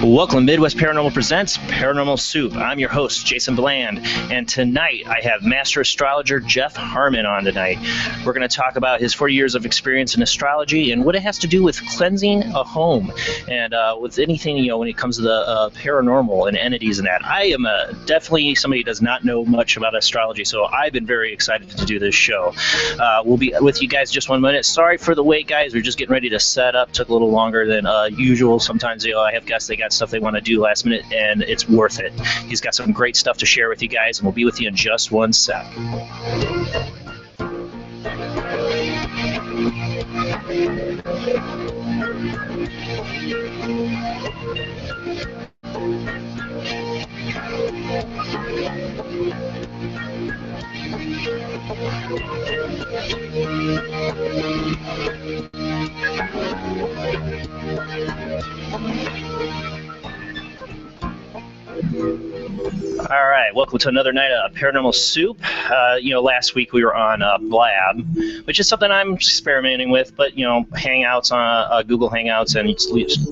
Welcome to Midwest Paranormal Presents Paranormal Soup. I'm your host, Jason Bland, and tonight I have Master Astrologer Jeff Harman on tonight. We're going to talk about his 40 years of experience in astrology and what it has to do with cleansing a home and with anything, you know, when it comes to the paranormal and entities and that. I am definitely somebody who does not know much about astrology, so I've been very excited to do this show. We'll be with you guys just 1 minute. Sorry for the wait, guys. We're just getting ready to set up. Took a little longer than usual. Sometimes, you know, I have guests, they got stuff they want to do last minute, and it's worth it. He's got some great stuff to share with you guys, and we'll be with you in just 1 sec. All right, welcome to another night of Paranormal Soup. You know, last week we were on Blab, which is something I'm experimenting with, but, you know, Hangouts on Google Hangouts and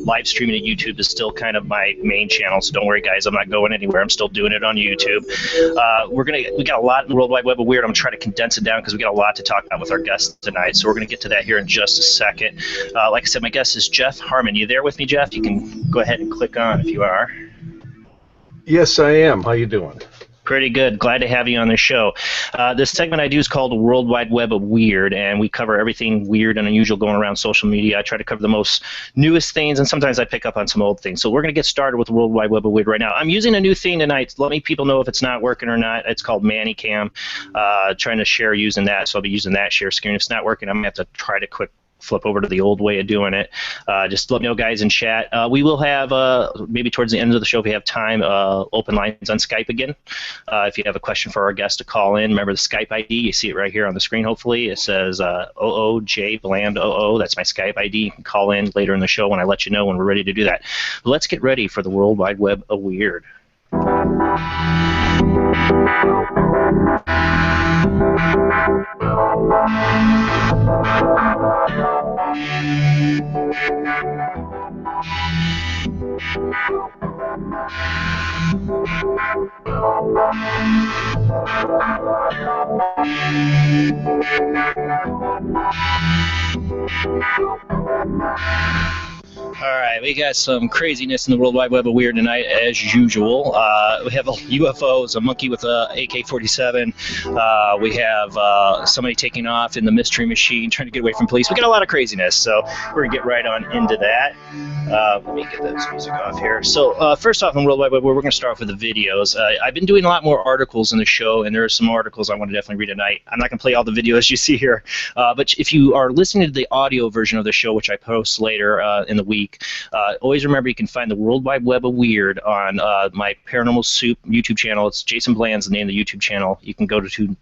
live streaming to YouTube is still kind of my main channel, so don't worry, guys, I'm not going anywhere. I'm still doing it on YouTube. We got a lot in the World Wide Web of Weird. I'm going to try to condense it down because we got a lot to talk about with our guests tonight, so we're going to get to that here in just a second. Like I said, my guest is Jeff Harman. You there with me, Jeff? You can go ahead and click on if you are. Yes, I am. How you doing? Pretty good. Glad to have you on the show. This segment I do is called the World Wide Web of Weird, and we cover everything weird and unusual going around social media. I try to cover the most newest things, and sometimes I pick up on some old things. So we're going to get started with the World Wide Web of Weird right now. I'm using a new thing tonight. Let me people know if it's not working or not. It's called ManyCam. Trying to share using that, so I'll be using that share screen. If it's not working, I'm going to have to try to flip over to the old way of doing it. Just let me know, guys, in chat. We will have, maybe towards the end of the show, if we have time, open lines on Skype again. If you have a question for our guest to call in, remember the Skype ID. You see it right here on the screen, hopefully. It says oojblandoo. That's my Skype ID. You can call in later in the show when I let you know when we're ready to do that. But let's get ready for the World Wide Web of Weird. All right, we got some craziness in the World Wide Web of Weird tonight, as usual. We have UFOs, a monkey with a AK-47. We have somebody taking off in the mystery machine, trying to get away from police. We got a lot of craziness, so we're going to get right on into that. Let me get this music off here. So first off, in World Wide Web, we're going to start off with the videos. I've been doing a lot more articles in the show, and there are some articles I want to definitely read tonight. I'm not going to play all the videos you see here, but if you are listening to the audio version of the show, which I post later in the week, always remember you can find the World Wide Web of Weird on my Paranormal Soup YouTube channel. It's Jason Bland's the name of the YouTube channel. You can go to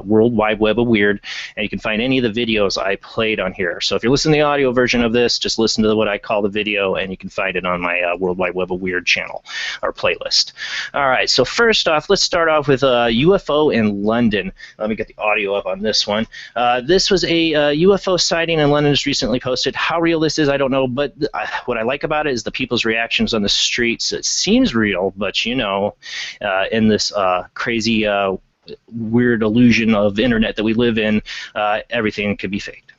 World Wide Web of Weird, and you can find any of the videos I played on here. So if you're listening to the audio version of this, just listen to what I call the video, and you can find it on my World Wide Web of Weird channel or playlist. All right, so first off, let's start off with a UFO in London. Let me get the audio up on this one. This was a UFO sighting in London just recently posted. How real this is, I don't know, but what I like about it is the people's reactions on the streets. It seems real, but you know, in this crazy, weird illusion of internet that we live in, everything could be faked.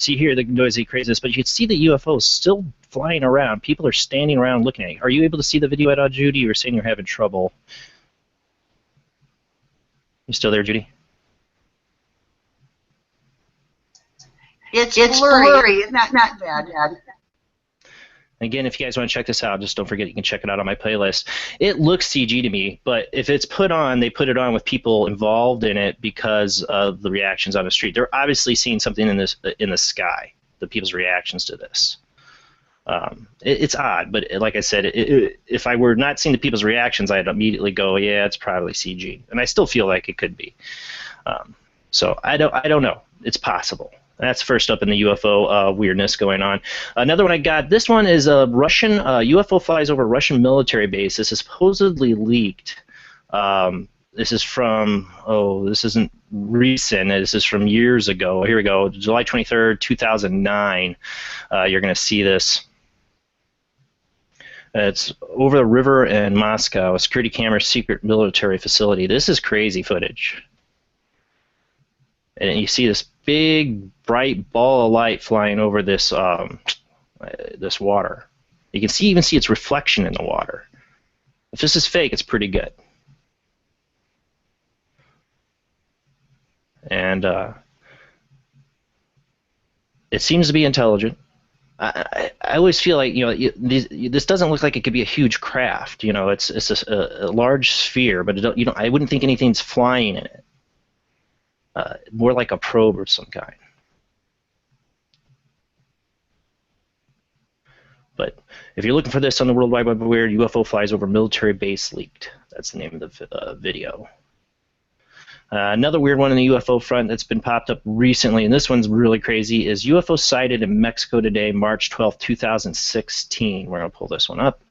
So you hear the noisy craziness, but you can see the UFOs still flying around. People are standing around looking at you. Are you able to see the video at all, Judy? You were saying you're having trouble. You still there, Judy? It's blurry. Not bad. Again, if you guys want to check this out, just don't forget you can check it out on my playlist. It looks CG to me, but if it's put on, they put it on with people involved in it because of the reactions on the street. They're obviously seeing something in the sky, the people's reactions to this. It's odd, but like I said, if I were not seeing the people's reactions, I'd immediately go, yeah, it's probably CG, and I still feel like it could be. So I don't know. It's possible. That's first up in the UFO weirdness going on. Another one I got, this one is a Russian UFO flies over a Russian military base. This is supposedly leaked. This is from, this isn't recent. This is from years ago. Here we go, July 23rd, 2009. You're going to see this. It's over the river in Moscow, a security camera secret military facility. This is crazy footage. And you see this big, bright ball of light flying over this this water. You can even see its reflection in the water. If this is fake, it's pretty good. And it seems to be intelligent. I always feel like, this doesn't look like it could be a huge craft. It's a large sphere, but I wouldn't think anything's flying in it. More like a probe of some kind. But if you're looking for this on the World Wide Web of Weird, UFO flies over military base leaked. That's the name of the video. Another weird one in the UFO front that's been popped up recently, and this one's really crazy, is UFO sighted in Mexico today, March 12, 2016. We're going to pull this one up.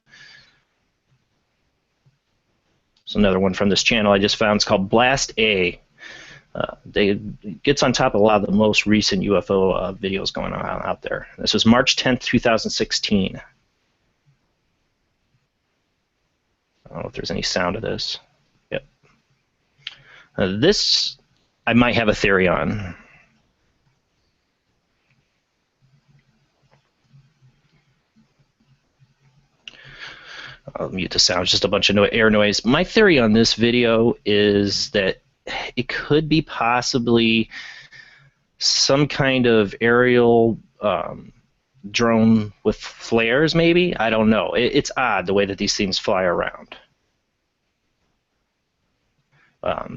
It's another one from this channel I just found. It's called Blast A. It gets on top of a lot of the most recent UFO videos going on out there. This was March 10th, 2016. I don't know if there's any sound of this. Yep. This I might have a theory on. I'll mute the sound. It's just a bunch of air noise. My theory on this video is that it could be possibly some kind of aerial drone with flares, maybe? I don't know. It's odd the way that these things fly around.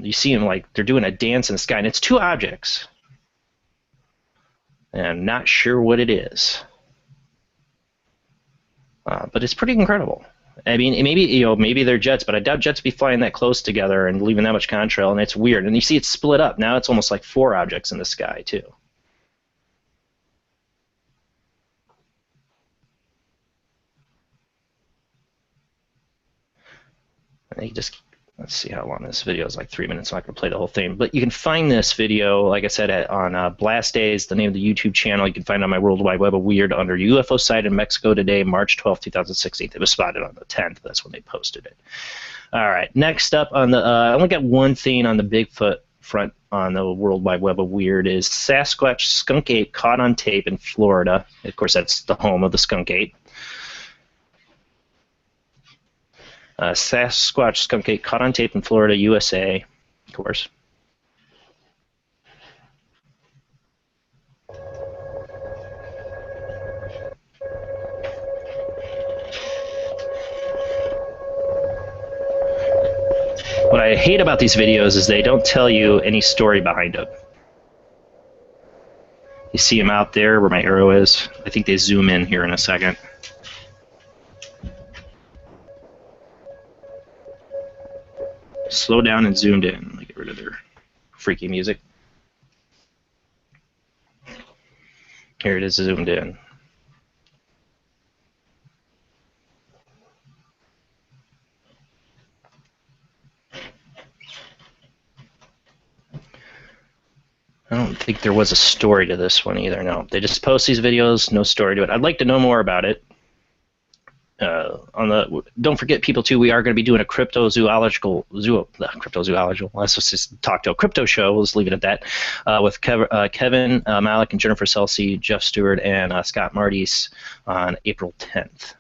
You see them like they're doing a dance in the sky, and it's two objects. And I'm not sure what it is. But it's pretty incredible. I mean, maybe they're jets, but I doubt jets be flying that close together and leaving that much contrail, and it's weird. And you see it split up. Now it's almost like four objects in the sky, too. And let's see how long this video is, like 3 minutes, so I can play the whole thing. But you can find this video, like I said, on Blast Days, the name of the YouTube channel. You can find it on my World Wide Web of Weird under UFO sighted in Mexico today, March 12, 2016. It was spotted on the 10th. That's when they posted it. All right, next up on the, I only got one thing on the Bigfoot front on the World Wide Web of Weird is Sasquatch skunk ape caught on tape in Florida. Of course, that's the home of the skunk ape. Sasquatch skunk ape caught on tape in Florida, USA, of course. What I hate about these videos is they don't tell you any story behind them. You see them out there where my arrow is. I think they zoom in here in a second. Slow down and zoomed in. Let me get rid of their freaky music. Here it is, zoomed in. I don't think there was a story to this one either, no. They just post these videos, no story to it. I'd like to know more about it. Don't forget, people, too, we are going to be doing a cryptozoological. Let's just talk to a crypto show. Let's leave it at that. With Kevin Malik and Jennifer Selsey, Jeff Stewart, and Scott Martis on April 10th.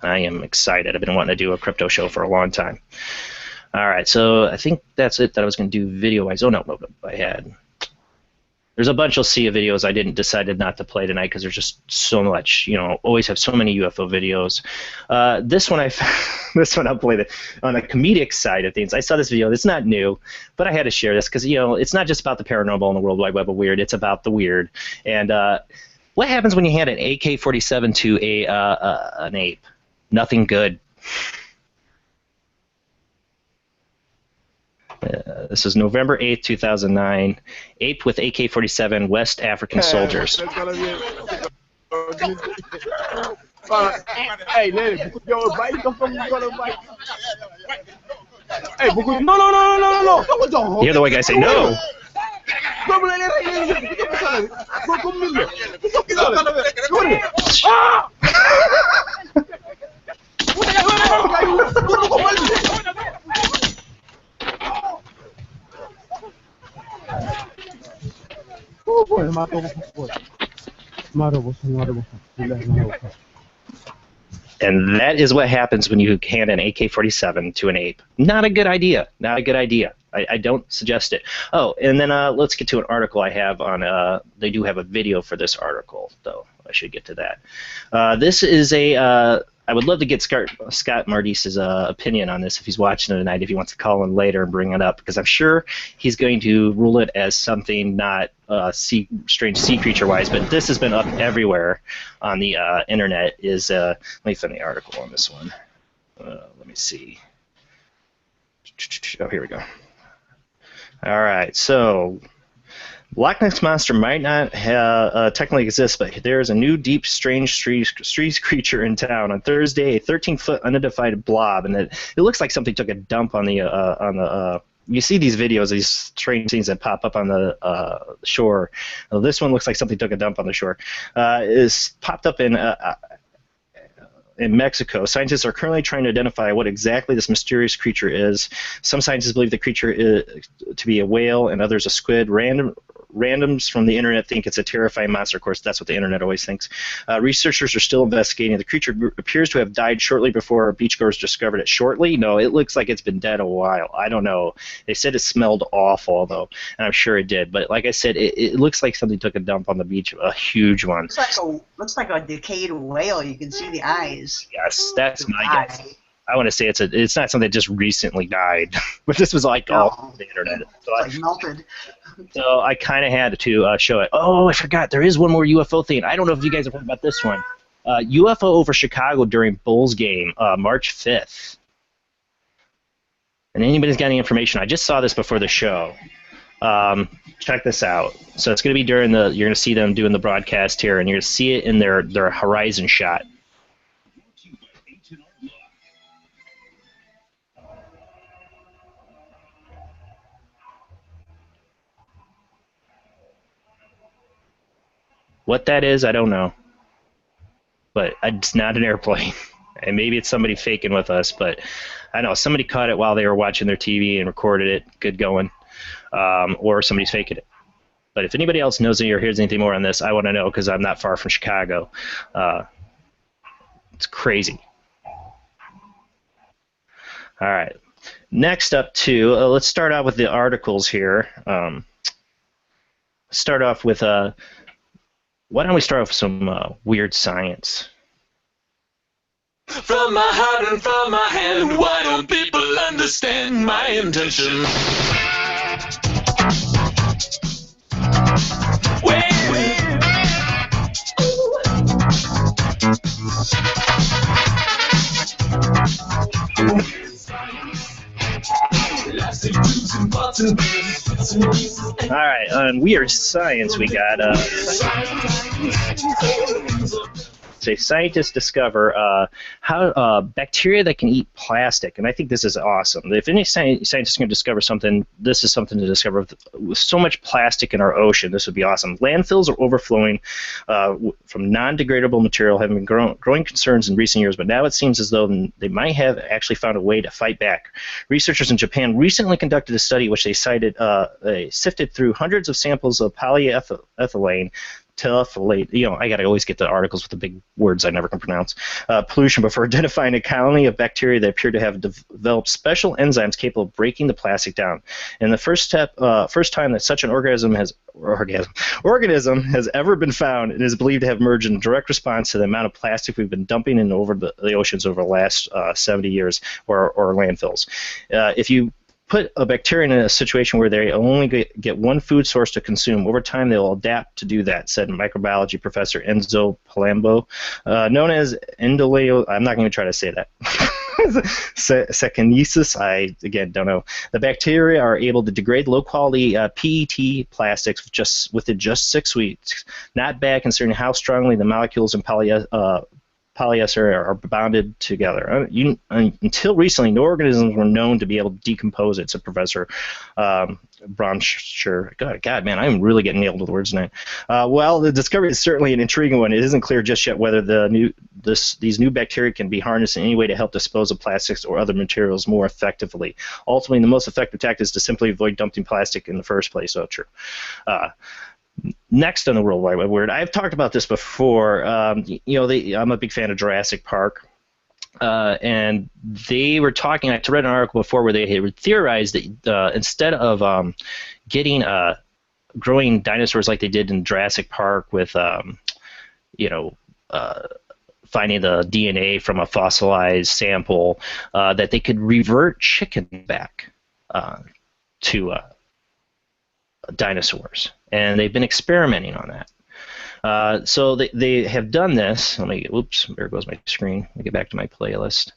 I am excited. I've been wanting to do a crypto show for a long time. All right, so I think that's it that I was going to do video-wise. Oh, no, I had. There's a bunch you'll see of videos I decided not to play tonight because there's just so much. Always have so many UFO videos. This one I'll play on the comedic side of things. I saw this video. It's not new, but I had to share this because it's not just about the paranormal and the World Wide Web of weird. It's about the weird. And what happens when you hand an AK-47 to an ape? Nothing good. This is November 8th, 2009. Ape with AK-47, West African soldiers. Hey, lady, your bike, no. You hear the white guy say no. And that is what happens when you hand an AK-47 to an ape. Not a good idea. Not a good idea. I don't suggest it. Oh, and then let's get to an article I have on. They do have a video for this article, though. I should get to that. This is a. I would love to get Scott Martis' opinion on this if he's watching it tonight, if he wants to call in later and bring it up, because I'm sure he's going to rule it as something not strange sea creature-wise, but this has been up everywhere on the internet. Let me find the article on this one. Let me see. Oh, here we go. All right, so Loch Ness Monster might not technically exist, but there is a new deep, strange street creature in town. On Thursday, a 13-foot unidentified blob, and it looks like something took a dump on the you see these videos, these strange things that pop up on the shore. This one looks like something took a dump on the shore. Is popped up in Mexico. Scientists are currently trying to identify what exactly this mysterious creature is. Some scientists believe the creature to be a whale, and others a squid. Randoms from the internet think it's a terrifying monster. Of course, that's what the internet always thinks. Researchers are still investigating. The creature appears to have died shortly before beachgoers discovered it. Shortly? No, it looks like it's been dead a while. I don't know. They said it smelled awful, though, and I'm sure it did. But like I said, it looks like something took a dump on the beach, a huge one. Looks like a decayed whale. You can see the eyes. Yes, that's my guess. I want to say it's not something that just recently died, but this was like all over the internet. So it's like melted. So I kind of had to show it. Oh, I forgot. There is one more UFO thing. I don't know if you guys have heard about this one. UFO over Chicago during Bulls game, March 5th. And anybody's got any information? I just saw this before the show. Check this out. So it's going to be during you're going to see them doing the broadcast here, and you're going to see it in their horizon shot. What that is, I don't know. But it's not an airplane. And maybe it's somebody faking with us, but I know somebody caught it while they were watching their TV and recorded it. Good going. Or somebody's faking it. But if anybody else knows or hears anything more on this, I want to know because I'm not far from Chicago. It's crazy. All right. Next up, too, let's start out with the articles here. Start off with... why don't we start off with some weird science? From my heart and from my hand, why don't people understand my intention? All right, on Weird Science we got say scientists discover how bacteria that can eat plastic, and I think this is awesome. If any scientists can discover something, this is something to discover. With so much plastic in our ocean, this would be awesome. Landfills are overflowing from non-degradable material, having been growing concerns in recent years, but now it seems as though they might have actually found a way to fight back. Researchers in Japan recently conducted a study which they cited, they sifted through hundreds of samples of polyethylene, I gotta always get the articles with the big words I never can pronounce, pollution before identifying a colony of bacteria that appear to have developed special enzymes capable of breaking the plastic down. And the first time that such an organism has ever been found, and is believed to have emerged in direct response to the amount of plastic we've been dumping in over the oceans over the last 70 years, or landfills. If you put a bacteria in a situation where they only get one food source to consume, over time they will adapt to do that, said microbiology professor Enzo Palambo, known as Endoleo. I'm not going to try to say that. Sekinesis, I again don't know. The bacteria are able to degrade low-quality PET plastics within just 6 weeks. Not bad considering how strongly the molecules in polyester are bonded together. Until recently, no organisms were known to be able to decompose it, said Professor Bromsher. God, man, I'm really getting nailed with words tonight. Well, the discovery is certainly an intriguing one. It isn't clear just yet whether these new bacteria can be harnessed in any way to help dispose of plastics or other materials more effectively. Ultimately, the most effective tactic is to simply avoid dumping plastic in the first place. So true. Next on the World Wide Web Weird, I've talked about this before. I'm a big fan of Jurassic Park, and they were talking. I read an article before where they had theorized that instead of growing dinosaurs like they did in Jurassic Park with finding the DNA from a fossilized sample, that they could revert chicken back to dinosaurs, and they've been experimenting on that. So they have done this. Oops, there goes my screen. Let me get back to my playlist.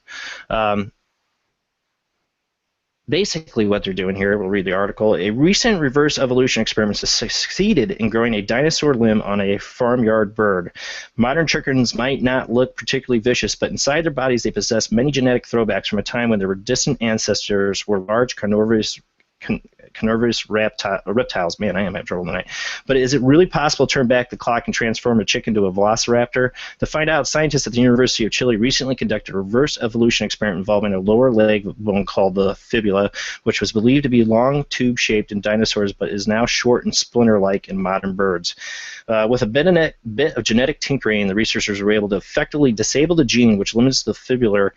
Basically what they're doing here, we'll read the article. A recent reverse evolution experiment has succeeded in growing a dinosaur limb on a farmyard bird. Modern chickens might not look particularly vicious, but inside their bodies they possess many genetic throwbacks from a time when their distant ancestors were large carnivorous reptiles. Man, I am having trouble tonight. But is it really possible to turn back the clock and transform a chicken to a velociraptor? To find out, scientists at the University of Chile recently conducted a reverse evolution experiment involving a lower leg bone called the fibula, which was believed to be long, tube-shaped in dinosaurs, but is now short and splinter-like in modern birds. With a bit of genetic tinkering, the researchers were able to effectively disable the gene which limits the fibular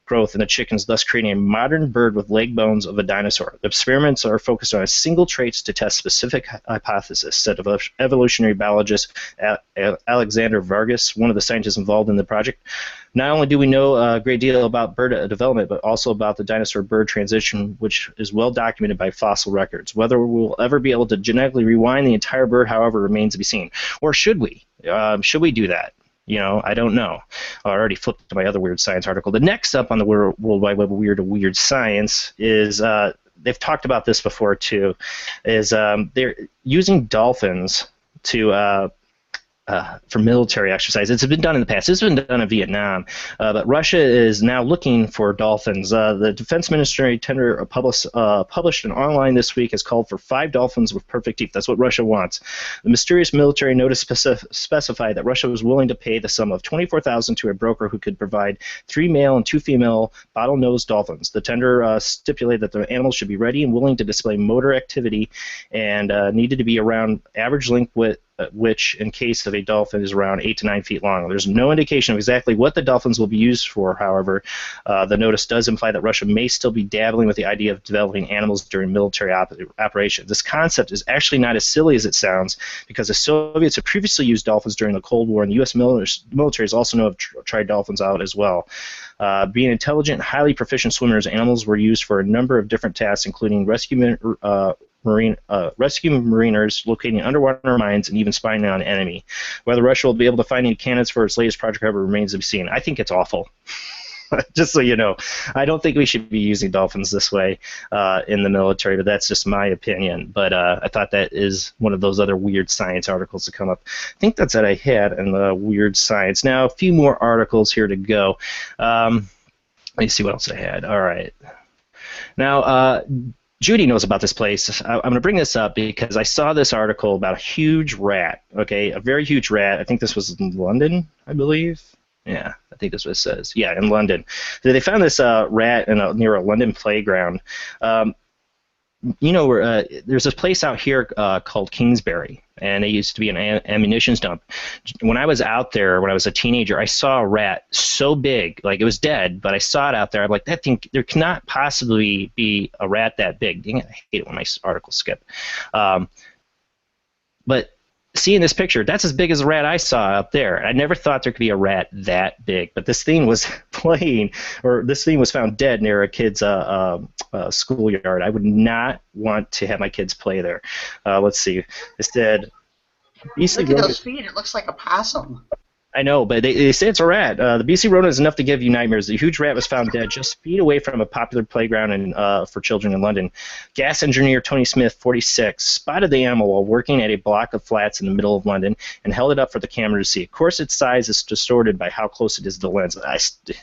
growth in the chickens, thus creating a modern bird with leg bones of a dinosaur. The experiments are focused on a single traits to test specific hypothesis, said evolutionary biologist Alexander Vargas, one of the scientists involved in the project. Not only do we know a great deal about bird development, but also about the dinosaur-bird transition, which is well documented by fossil records. Whether we'll ever be able to genetically rewind the entire bird, however, remains to be seen. Or should we? Should we do that? I don't know. I already flipped to my other weird science article. The next up on the World Wide Web of Weird Science is, they've talked about this before too, is they're using dolphins to for military exercise. It's been done in the past. It's been done in Vietnam, but Russia is now looking for dolphins. The Defense Ministry tender published an online this week has called for 5 dolphins with perfect teeth. That's what Russia wants. The mysterious military notice specified that Russia was willing to pay the sum of $24,000 to a broker who could provide 3 male and 2 female bottlenose dolphins. The tender stipulated that the animals should be ready and willing to display motor activity and needed to be around average length width, which in case of a dolphin is around 8 to 9 feet long. There's no indication of exactly what the dolphins will be used for, however. The notice does imply that Russia may still be dabbling with the idea of developing animals during military operations. This concept is actually not as silly as it sounds, because the Soviets have previously used dolphins during the Cold War, and the U.S. military is also known to have tried dolphins out as well. Being intelligent, highly proficient swimmers, animals were used for a number of different tasks, including rescue mariners, locating underwater mines, and even spying on an enemy. Whether Russia will be able to find any candidates for its latest project, however, remains to be seen. I think it's awful. Just so you know, I don't think we should be using dolphins this way in the military, but that's just my opinion. But I thought that is one of those other weird science articles to come up. I think that's what I had in the weird science. Now, a few more articles here to go. Let me see what else I had. All right. Now, Judy knows about this place. I'm going to bring this up because I saw this article about a huge rat, okay, a very huge rat. I think this was in London, I believe. Yeah, I think that's what it says. Yeah, in London. So they found this rat near a London playground. You know, where there's this place out here called Kingsbury, and it used to be an ammunition dump. When I was out there, when I was a teenager, I saw a rat so big, like it was dead, but I saw it out there. I'm like, that thing, there cannot possibly be a rat that big. Dang it, I hate it when my articles skip. But seeing this picture, that's as big as a rat I saw out there. I never thought there could be a rat that big, but this thing was this thing was found dead near a kid's schoolyard. I would not want to have my kids play there. Let's see. It said, Look at those feet. It looks like a possum. I know, but they say it's a rat. The BC rodent is enough to give you nightmares. The huge rat was found dead just feet away from a popular playground for children in London. Gas engineer Tony Smith, 46, spotted the animal while working at a block of flats in the middle of London and held it up for the camera to see. Of course, its size is distorted by how close it is to the lens.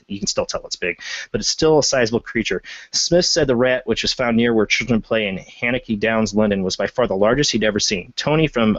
You can still tell it's big, but it's still a sizable creature. Smith said the rat, which was found near where children play in Hannicky Downs, London, was by far the largest he'd ever seen. Tony from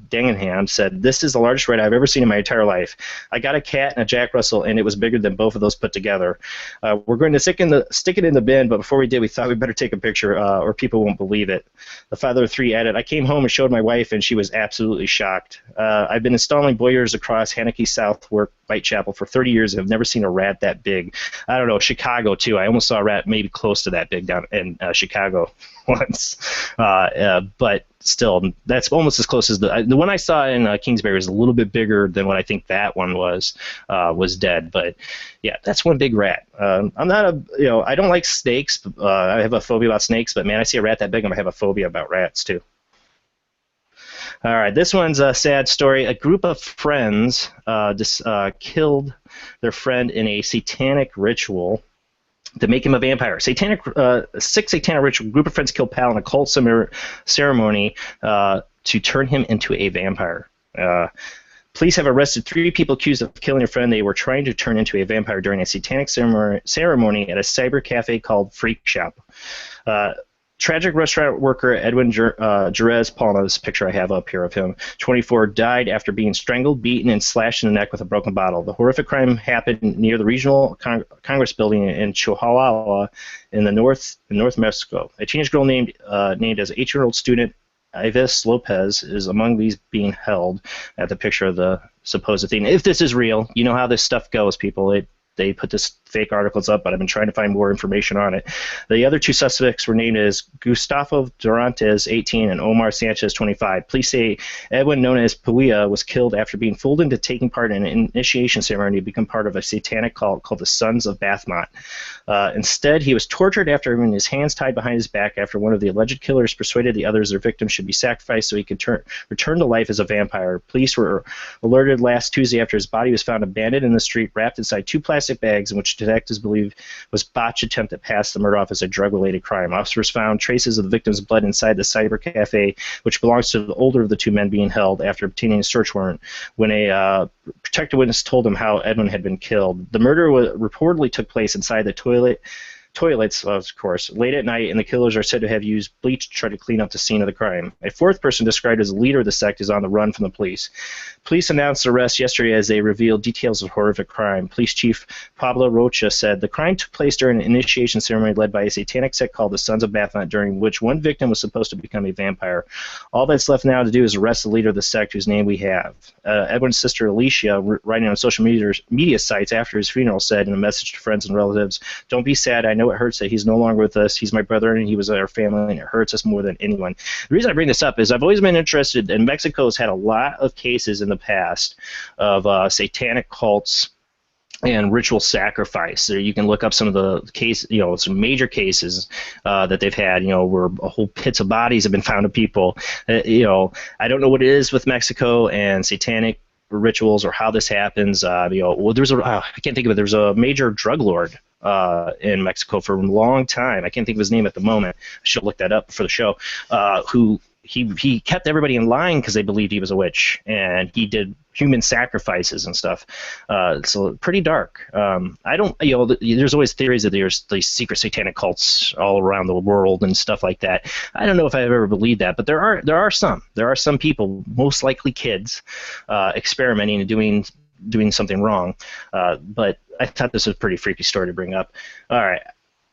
Dagenham said, "This is the largest rat I've ever seen in my entire life. I got a cat and a Jack Russell, and it was bigger than both of those put together. We're going to stick it in the bin, but before we did, we thought we'd better take a picture, or people won't believe it." The father of three added, "I came home and showed my wife, and she was absolutely shocked. I've been installing boilers across Hannicky Southwark, Whitechapel for 30 years and have never seen a rat that big." I don't know, Chicago, too. I almost saw a rat maybe close to that big down in Chicago once. But still, that's almost as close as the one I saw in Kingsbury was a little bit bigger than what I think that one was dead. But yeah, that's one big rat. I'm not I don't like snakes. I have a phobia about snakes, but man, I see a rat that big, I'm gonna have a phobia about rats too. All right, this one's a sad story. A group of friends killed their friend in a satanic ritual to make him a vampire. Six satanic ritual. Group of friends killed pal in a cult ceremony to turn him into a vampire. Police have arrested 3 people accused of killing a friend they were trying to turn into a vampire during a satanic ceremony at a cyber cafe called Freak Shop. Tragic restaurant worker Edwin Jerez Palma, this picture I have up here of him, 24, died after being strangled, beaten, and slashed in the neck with a broken bottle. The horrific crime happened near the regional Congress building in Chihuahua in North Mexico. A teenage girl named as 18-year-old student Ives Lopez is among these being held at the picture of the supposed thing. If this is real, you know how this stuff goes, people. They put this fake articles up, but I've been trying to find more information on it. The other 2 suspects were named as Gustavo Durantes, 18, and Omar Sanchez, 25. Police say Edwin, known as Puya, was killed after being fooled into taking part in an initiation ceremony to become part of a satanic cult called the Sons of Bathmont. Instead, he was tortured after having his hands tied behind his back after one of the alleged killers persuaded the others their victim should be sacrificed so he could return to life as a vampire. Police were alerted last Tuesday after his body was found abandoned in the street, wrapped inside 2 plastic bags in which detectives believe was botched attempt to pass the murder off as a drug-related crime. Officers found traces of the victim's blood inside the cyber cafe, which belongs to the older of the 2 men being held after obtaining a search warrant when a protected witness told him how Edwin had been killed. The murder reportedly took place inside the toilets, of course, late at night, and the killers are said to have used bleach to try to clean up the scene of the crime. A 4th person described as the leader of the sect is on the run from the police. Police announced the arrest yesterday as they revealed details of horrific crime. Police Chief Pablo Rocha said the crime took place during an initiation ceremony led by a satanic sect called the Sons of Bathmont, during which one victim was supposed to become a vampire. All that's left now to do is arrest the leader of the sect, whose name we have. Edwin's sister Alicia, writing on social media sites after his funeral, said in a message to friends and relatives, "Don't be sad. I know it hurts that he's no longer with us. He's my brother and he was our family, and it hurts us more than anyone." The reason I bring this up is I've always been interested, and Mexico's had a lot of cases in the past of satanic cults and ritual sacrifice. So you can look up some of the some major cases that they've had, where whole pits of bodies have been found of people. I don't know what it is with Mexico and satanic rituals or how this happens. Well, there's I can't think of it. There's a major drug lord in Mexico for a long time. I can't think of his name at the moment. I should have looked that up for the show. Who he kept everybody in line because they believed he was a witch, and he did human sacrifices and stuff. So pretty dark. I don't, there's always theories that there's these secret satanic cults all around the world and stuff like that. I don't know if I've ever believed that, but there are some people, most likely kids, experimenting and doing something wrong. But I thought this was a pretty freaky story to bring up. All right,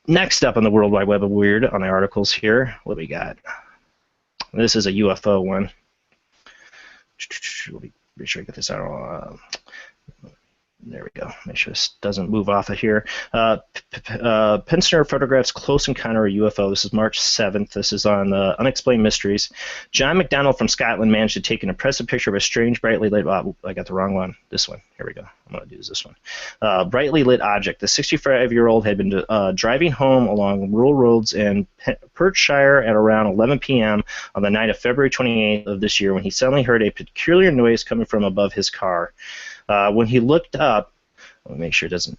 next up on the World Wide Web of Weird on the articles here, what do we got? This is a UFO one. Let me make sure I get this out. There we go. Make sure this doesn't move off of here. Pinsner photographs close encounter of UFO. This is March 7th. This is on Unexplained Mysteries. John McDonald from Scotland managed to take an impressive picture of a strange, brightly lit... I got the wrong one. This one. Here we go. I'm going to do this one. Brightly lit object. The 65-year-old had been driving home along rural roads in Perthshire at around 11 p.m. on the night of February 28th of this year when he suddenly heard a peculiar noise coming from above his car. When he looked up, let me make sure it doesn't,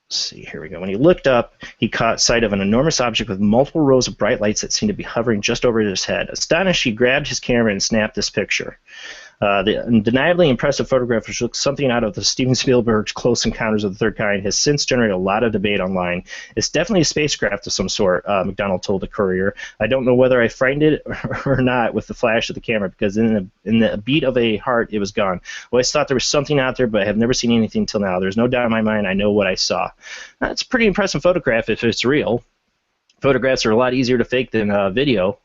see, here we go. When he looked up, he caught sight of an enormous object with multiple rows of bright lights that seemed to be hovering just over his head. Astonished, he grabbed his camera and snapped this picture. The undeniably impressive photograph, which looks something out of the Steven Spielberg's Close Encounters of the Third Kind, has since generated a lot of debate online. It's definitely a spacecraft of some sort, McDonald told the Courier. I don't know whether I frightened it or not with the flash of the camera, because in the beat of a heart, it was gone. I always thought there was something out there, but I have never seen anything until now. There's no doubt in my mind I know what I saw. That's a pretty impressive photograph if it's real. Photographs are a lot easier to fake than video.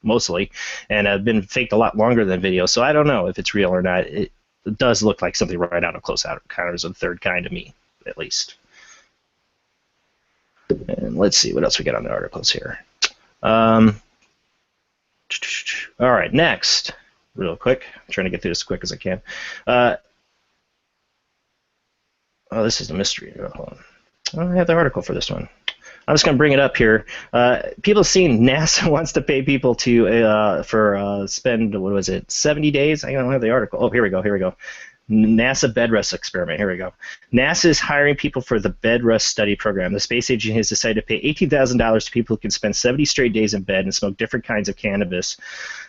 Mostly, and have been faked a lot longer than video, so I don't know if it's real or not. It does look like something right out of Close Encounters of the Third Kind to me, at least. And let's see what else we got on the articles here. All right, next, real quick. I'm trying to get through this as quick as I can. Oh, this is a mystery. Hold on. I don't have the article for this one. I'm just going to bring it up here. People have seen NASA wants to pay people to spend, what was it, 70 days? I don't have the article. Oh, here we go. NASA bed rest experiment. Here we go. NASA is hiring people for the bed rest study program. The space agency has decided to pay $18,000 to people who can spend 70 straight days in bed and smoke different kinds of cannabis.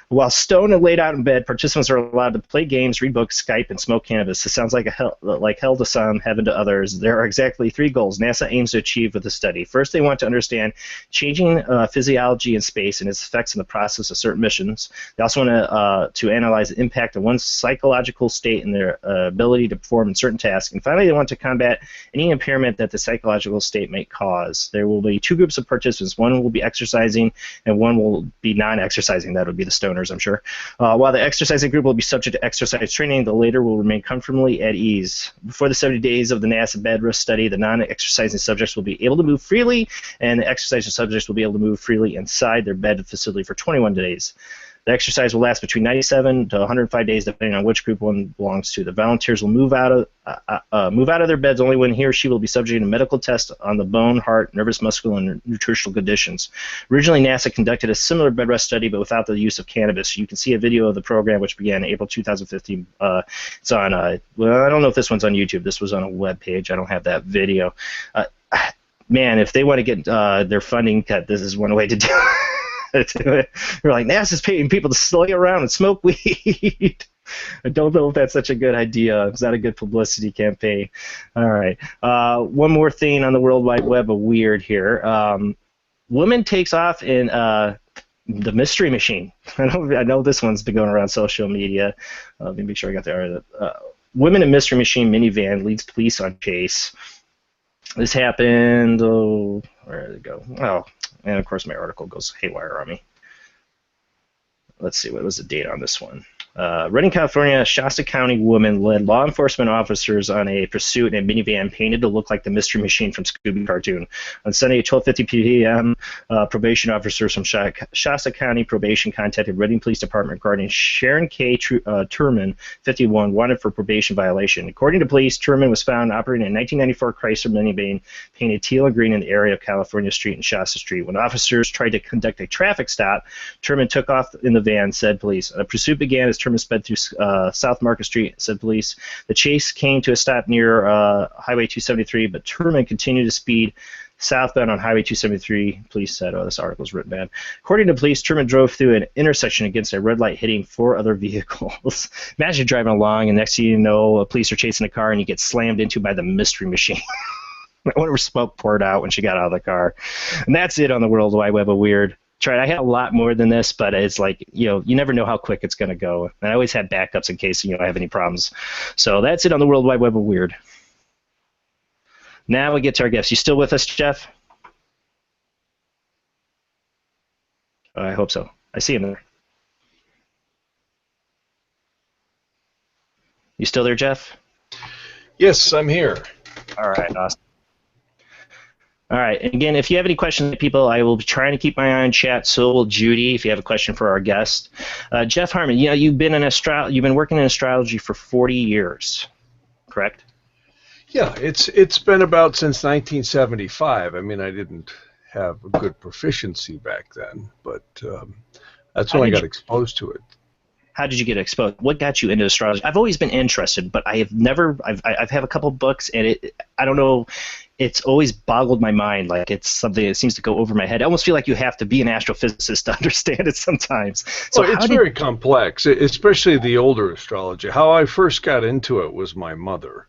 While stoned and laid out in bed, participants are allowed to play games, read books, Skype, and smoke cannabis. This sounds like hell to some, heaven to others. There are exactly 3 goals NASA aims to achieve with the study. First, they want to understand changing physiology in space and its effects in the process of certain missions. They also want to analyze the impact of one's psychological state and their ability to perform in certain tasks. And finally, they want to combat any impairment that the psychological state may cause. There will be 2 groups of participants. One will be exercising, and one will be non-exercising. That would be the stoners, I'm sure. While the exercising group will be subject to exercise training, the later will remain comfortably at ease. Before the 70 days of the NASA bed rest study, the non-exercising subjects will be able to move freely, and the exercising subjects will be able to move freely inside their bed facility for 21 days. The exercise will last between 97 to 105 days, depending on which group one belongs to. The volunteers will move out of their beds only when he or she will be subject to medical tests on the bone, heart, nervous, muscular, and nutritional conditions. Originally, NASA conducted a similar bed rest study, but without the use of cannabis. You can see a video of the program, which began in April 2015. It's on, well, I don't know if this one's on YouTube. This was on a web page. I don't have that video. Man, if they want to get their funding cut, this is one way to do it. We're like, NASA's paying people to lay around and smoke weed. I don't know if that's such a good idea. It's not a good publicity campaign. All right. One more thing on the World Wide Web of weird here. Woman takes off in the Mystery Machine. I know this one's been going around social media. Let me make sure I got the women in Mystery Machine minivan leads police on chase. This happened, where did it go? Oh, and of course my article goes haywire on me. Let's see, what was the date on this one? Redding, California, Shasta County woman led law enforcement officers on a pursuit in a minivan painted to look like the Mystery Machine from Scooby cartoon. On Sunday at 12:50 p.m., probation officers from Shasta County Probation contacted Redding Police Department regarding Sharon K. Turman, 51, wanted for probation violation. According to police, Turman was found operating a 1994 Chrysler minivan painted teal and green in the area of California Street and Shasta Street. When officers tried to conduct a traffic stop, Turman took off in the van, said police. A pursuit began as Truman sped through South Market Street, said police. The chase came to a stop near Highway 273, but Truman continued to speed southbound on Highway 273, police said. Oh, this article's written bad. According to police, Truman drove through an intersection against a red light, hitting 4 other vehicles. Imagine driving along, and next thing you know, police are chasing a car, and you get slammed into by the mystery machine. I wonder if smoke poured out when she got out of the car. And that's it on the World Wide Web of Weird. I had a lot more than this, but it's like, you never know how quick it's going to go. And I always have backups in case, I have any problems. So that's it on the World Wide Web of Weird. Now we get to our guests. You still with us, Jeff? I hope so. I see him there. You still there, Jeff? Yes, I'm here. All right, awesome. All right, and again, if you have any questions, people, I will be trying to keep my eye on chat. So will Judy, if you have a question for our guest. Jeff Harman, you've been working in astrology for 40 years, correct? Yeah, it's been about since 1975. I mean, I didn't have a good proficiency back then, but that's when I got exposed to it. How did you get exposed? What got you into astrology? I've always been interested, but I have never. I've had a couple books, and I don't know. It's always boggled my mind. Like it's something that seems to go over my head. I almost feel like you have to be an astrophysicist to understand it sometimes. So well, it's very complex, especially the older astrology. How I first got into it was my mother.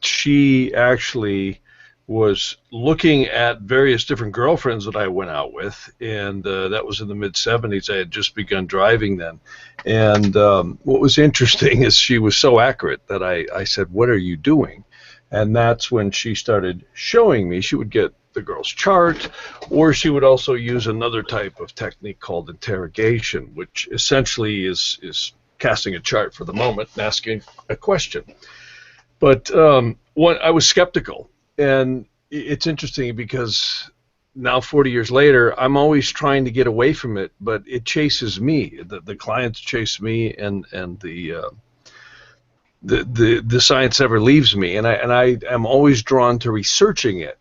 She actually was looking at various different girlfriends that I went out with, and that was in the mid-'70s. I had just begun driving then. And what was interesting is she was so accurate that I said, "What are you doing?" And that's when she started showing me. She would get the girl's chart, or she would also use another type of technique called interrogation, which essentially is casting a chart for the moment and asking a question. But I was skeptical. And it's interesting because now 40 years later, I'm always trying to get away from it, but it chases me. The clients chase me, and the science never leaves me, and I am always drawn to researching it.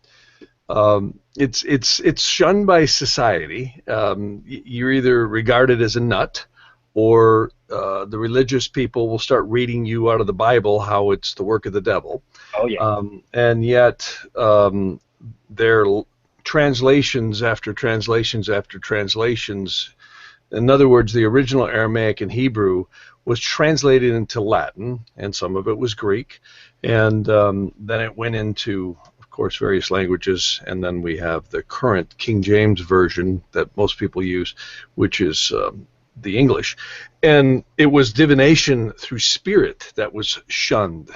It's shunned by society. You're either regarded as a nut, or the religious people will start reading you out of the Bible how it's the work of the devil. Oh yeah. And yet there are translations after translations after translations. In other words, the original Aramaic and Hebrew was translated into Latin, and some of it was Greek, and then it went into, of course, various languages, and then we have the current King James Version that most people use, which is the English. And it was divination through spirit that was shunned.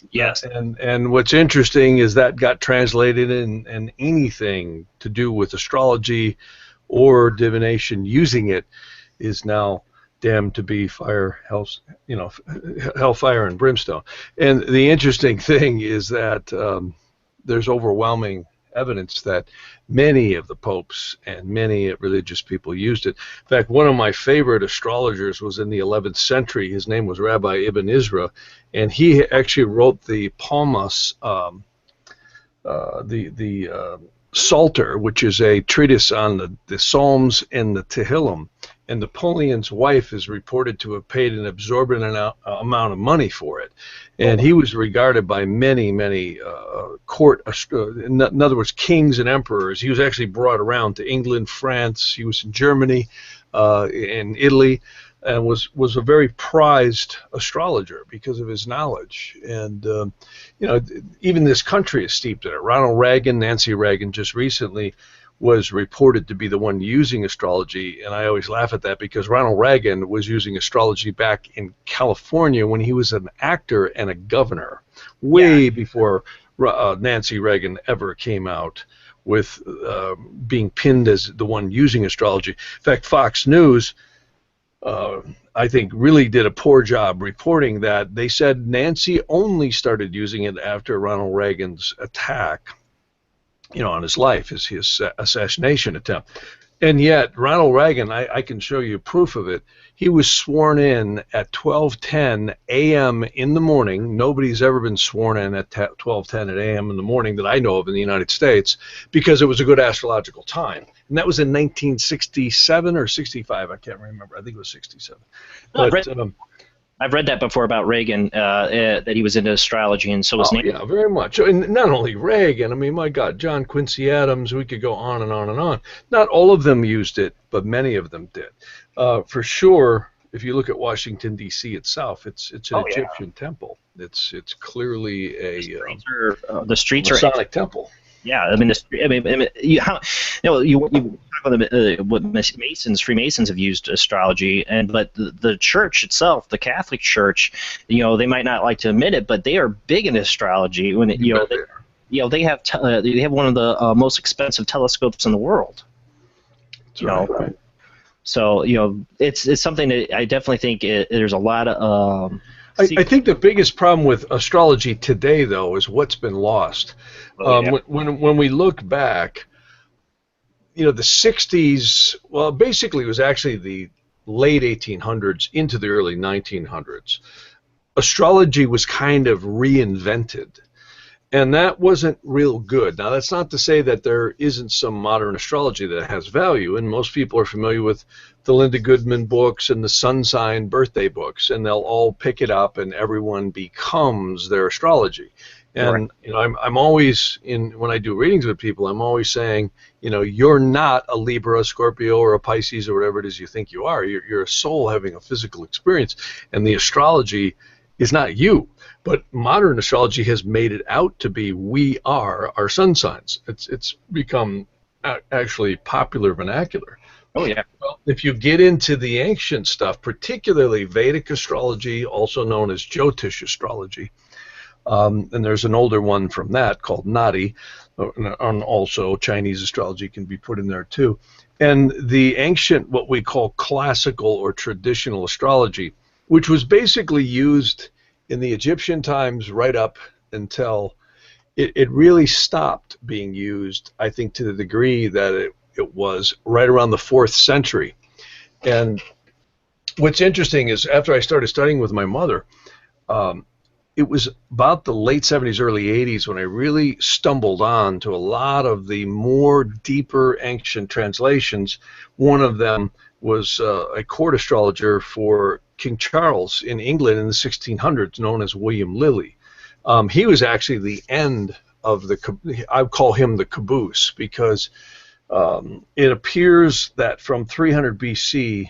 Yes. And what's interesting is that got translated, and anything to do with astrology or divination using it is now damned to be hellfire and brimstone. And the interesting thing is that there's overwhelming evidence that many of the popes and many religious people used it. In fact, one of my favorite astrologers was in the 11th century. His name was Rabbi Ibn Ezra, and he actually wrote the Palmas, the Psalter, which is a treatise on the Psalms and the Tehillim. And Napoleon's wife is reported to have paid an exorbitant amount of money for it. And he was regarded by many court, in other words, kings and emperors. He was actually brought around to England, France. He was in Germany, in Italy, and was a very prized astrologer because of his knowledge. And, even this country is steeped in it. Ronald Reagan, Nancy Reagan, just recently was reported to be the one using astrology, and I always laugh at that because Ronald Reagan was using astrology back in California when he was an actor and a governor, way before Nancy Reagan ever came out with being pinned as the one using astrology. In fact, Fox News, I think, really did a poor job reporting that. They said Nancy only started using it after Ronald Reagan's attack, on his life, his assassination attempt. And yet, Ronald Reagan, I can show you proof of it, he was sworn in at 12:10 a.m. in the morning. Nobody's ever been sworn in at 12:10 a.m. in the morning that I know of in the United States, because it was a good astrological time. and that was in 1967 or 65. I can't remember. I think it was 67. I've But read, I've read that before about Reagan, that he was into astrology, and so was Nancy. yeah, very much. And not only Reagan. I mean, my God, John Quincy Adams. We could go on and on and on. Not all of them used it, but many of them did. For sure. If you look at Washington D.C. itself, it's an Egyptian temple. It's clearly a The streets are Masonic temple. Yeah, I mean, you talk about what Freemasons have used astrology, but the church itself, the Catholic Church, they might not like to admit it, but they are big in astrology. When they have one of the most expensive telescopes in the world. That's right. So it's something that I definitely think there's a lot of. I think the biggest problem with astrology today, though, is what's been lost. When we look back, the 60s, well, basically it was actually the late 1800s into the early 1900s. Astrology was kind of reinvented, and that wasn't real good. Now, that's not to say that there isn't some modern astrology that has value, and most people are familiar with the Linda Goodman books and the sun sign birthday books, and they'll all pick it up, and everyone becomes their astrology. And I'm always when I do readings with people, I'm always saying, you're not a Libra, a Scorpio, or a Pisces, or whatever it is you think you are. You're a soul having a physical experience, and the astrology is not you. But modern astrology has made it out to be we are our sun signs. It's become actually popular vernacular. Oh, yeah. Well, if you get into the ancient stuff, particularly Vedic astrology, also known as Jyotish astrology, and there's an older one from that called Nadi, and also Chinese astrology can be put in there too. And the ancient, what we call classical or traditional astrology, which was basically used in the Egyptian times right up until it really stopped being used, I think, to the degree that it was right around the 4th century. And what's interesting is after I started studying with my mother, it was about the late 70s, early 80s when I really stumbled on to a lot of the more deeper ancient translations. One of them was a court astrologer for King Charles in England in the 1600s, known as William Lilly. He was actually the end of I call him the caboose, because it appears that from 300 BC,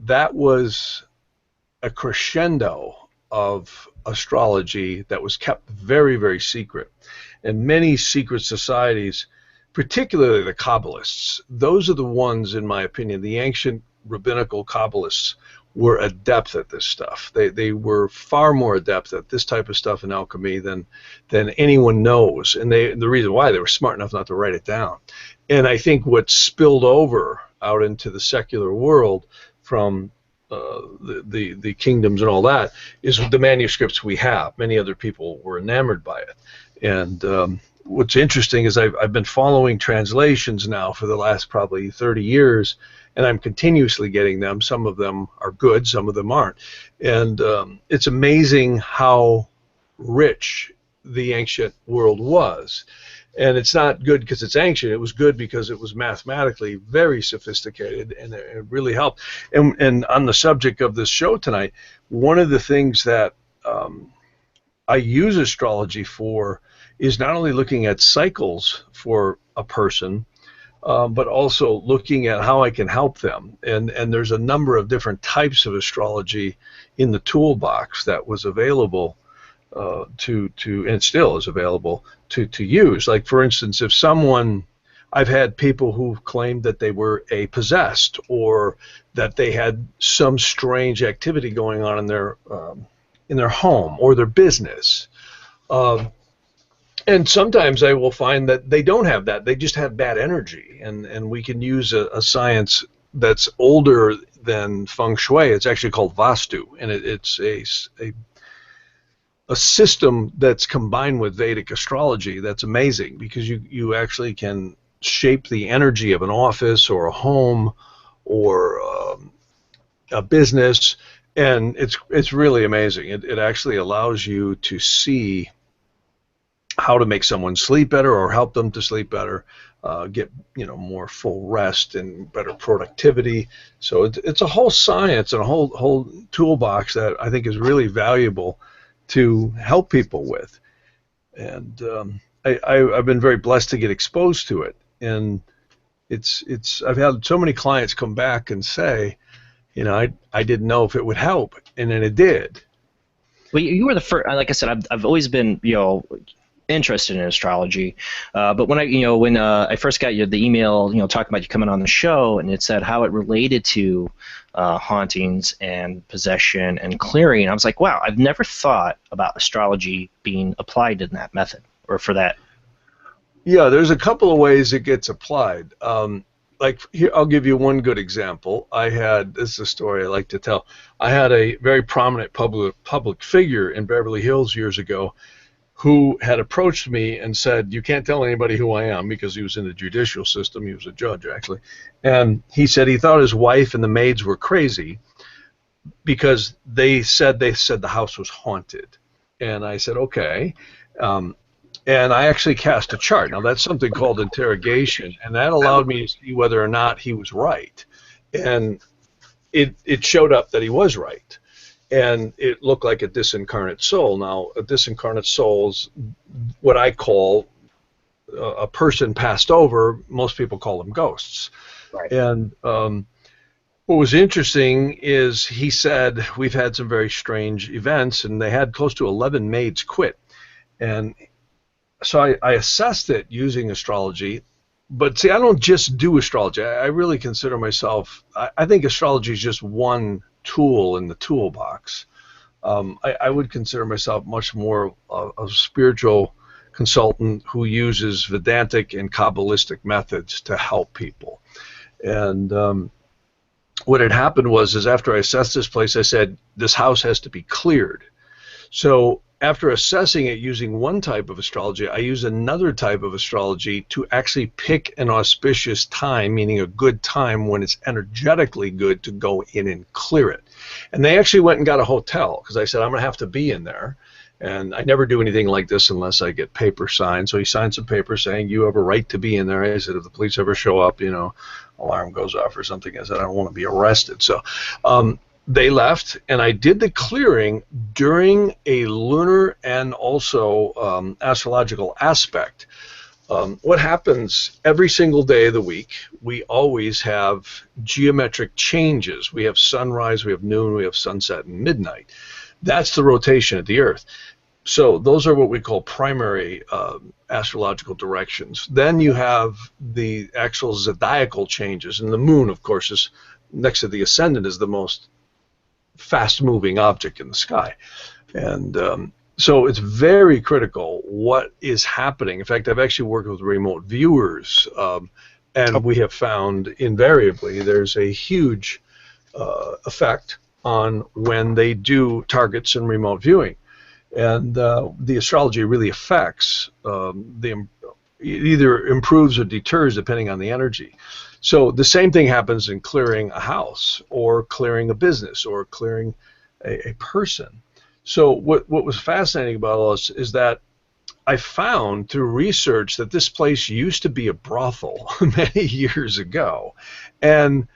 that was a crescendo of astrology that was kept very, very secret. And many secret societies, particularly the Kabbalists, those are the ones, in my opinion, the ancient rabbinical Kabbalists were adept at this stuff. They were far more adept at this type of stuff in alchemy than anyone knows. And the reason why, they were smart enough not to write it down. And I think what spilled over out into the secular world from the kingdoms and all that is the manuscripts we have. Many other people were enamored by it. And what's interesting is I've been following translations now for the last probably 30 years, and I'm continuously getting them. Some of them are good, some of them aren't. And it's amazing how rich the ancient world was. And it's not good because it's ancient. It was good because it was mathematically very sophisticated, and it really helped. And on the subject of this show tonight, one of the things that I use astrology for is not only looking at cycles for a person, but also looking at how I can help them. And there's a number of different types of astrology in the toolbox that was available and it still is available to use. Like, for instance, if someone, I've had people who've claimed that they were possessed, or that they had some strange activity going on in their home or their business. And sometimes I will find that they don't have that. They just have bad energy. And we can use a science that's older than feng shui. It's actually called Vastu. And it's a system that's combined with Vedic astrology that's amazing, because you actually can shape the energy of an office or a home or a business. And it's really amazing. It actually allows you to see how to make someone sleep better or help them to sleep better, get more full rest and better productivity. So it's a whole science and a whole toolbox that I think is really valuable to help people with. And I've been very blessed to get exposed to it. And I've had so many clients come back and say, I didn't know if it would help, and then it did. Well, you were the first. Like I said, I've always been, interested in astrology. But when I first got the email, talking about you coming on the show, and it said how it related to hauntings and possession and clearing, I was like, wow, I've never thought about astrology being applied in that method or for that. Yeah, there's a couple of ways it gets applied. Like here, I'll give you one good example. This is a story I like to tell. I had a very prominent public figure in Beverly Hills years ago who had approached me and said, you can't tell anybody who I am, because he was in the judicial system. He was a judge, actually. And he said he thought his wife and the maids were crazy because they said the house was haunted. And I said, okay. And I actually cast a chart. Now, that's something called interrogation, and that allowed me to see whether or not he was right. And it showed up that he was right. And it looked like a disincarnate soul. Now, a disincarnate soul is what I call a person passed over. Most people call them ghosts. Right. And what was interesting is he said, we've had some very strange events, and they had close to 11 maids quit. And so I assessed it using astrology. But see, I don't just do astrology. I really consider myself, I think astrology is just one tool in the toolbox. I would consider myself much more a spiritual consultant who uses Vedantic and Kabbalistic methods to help people. And what had happened was after I assessed this place, I said, this house has to be cleared. So after assessing it using one type of astrology, I use another type of astrology to actually pick an auspicious time, meaning a good time when it's energetically good to go in and clear it. And they actually went and got a hotel because I said, I'm going to have to be in there. And I never do anything like this unless I get paper signed. So he signed some paper saying, you have a right to be in there. I said, if the police ever show up, alarm goes off or something, I said, I don't want to be arrested. So they left, and I did the clearing during a lunar and also astrological aspect. What happens every single day of the week, we always have geometric changes. We have sunrise, we have noon, we have sunset and midnight. That's the rotation of the Earth. So those are what we call primary astrological directions. Then you have the actual zodiacal changes, and the moon, of course, is next to the ascendant, is the most fast-moving object in the sky. And so it's very critical what is happening. In fact, I've actually worked with remote viewers, and we have found invariably there's a huge effect on when they do targets and remote viewing. And the astrology really affects, it either improves or deters depending on the energy. So the same thing happens in clearing a house or clearing a business or clearing a person. So what was fascinating about all this is that I found through research that this place used to be a brothel many years ago. And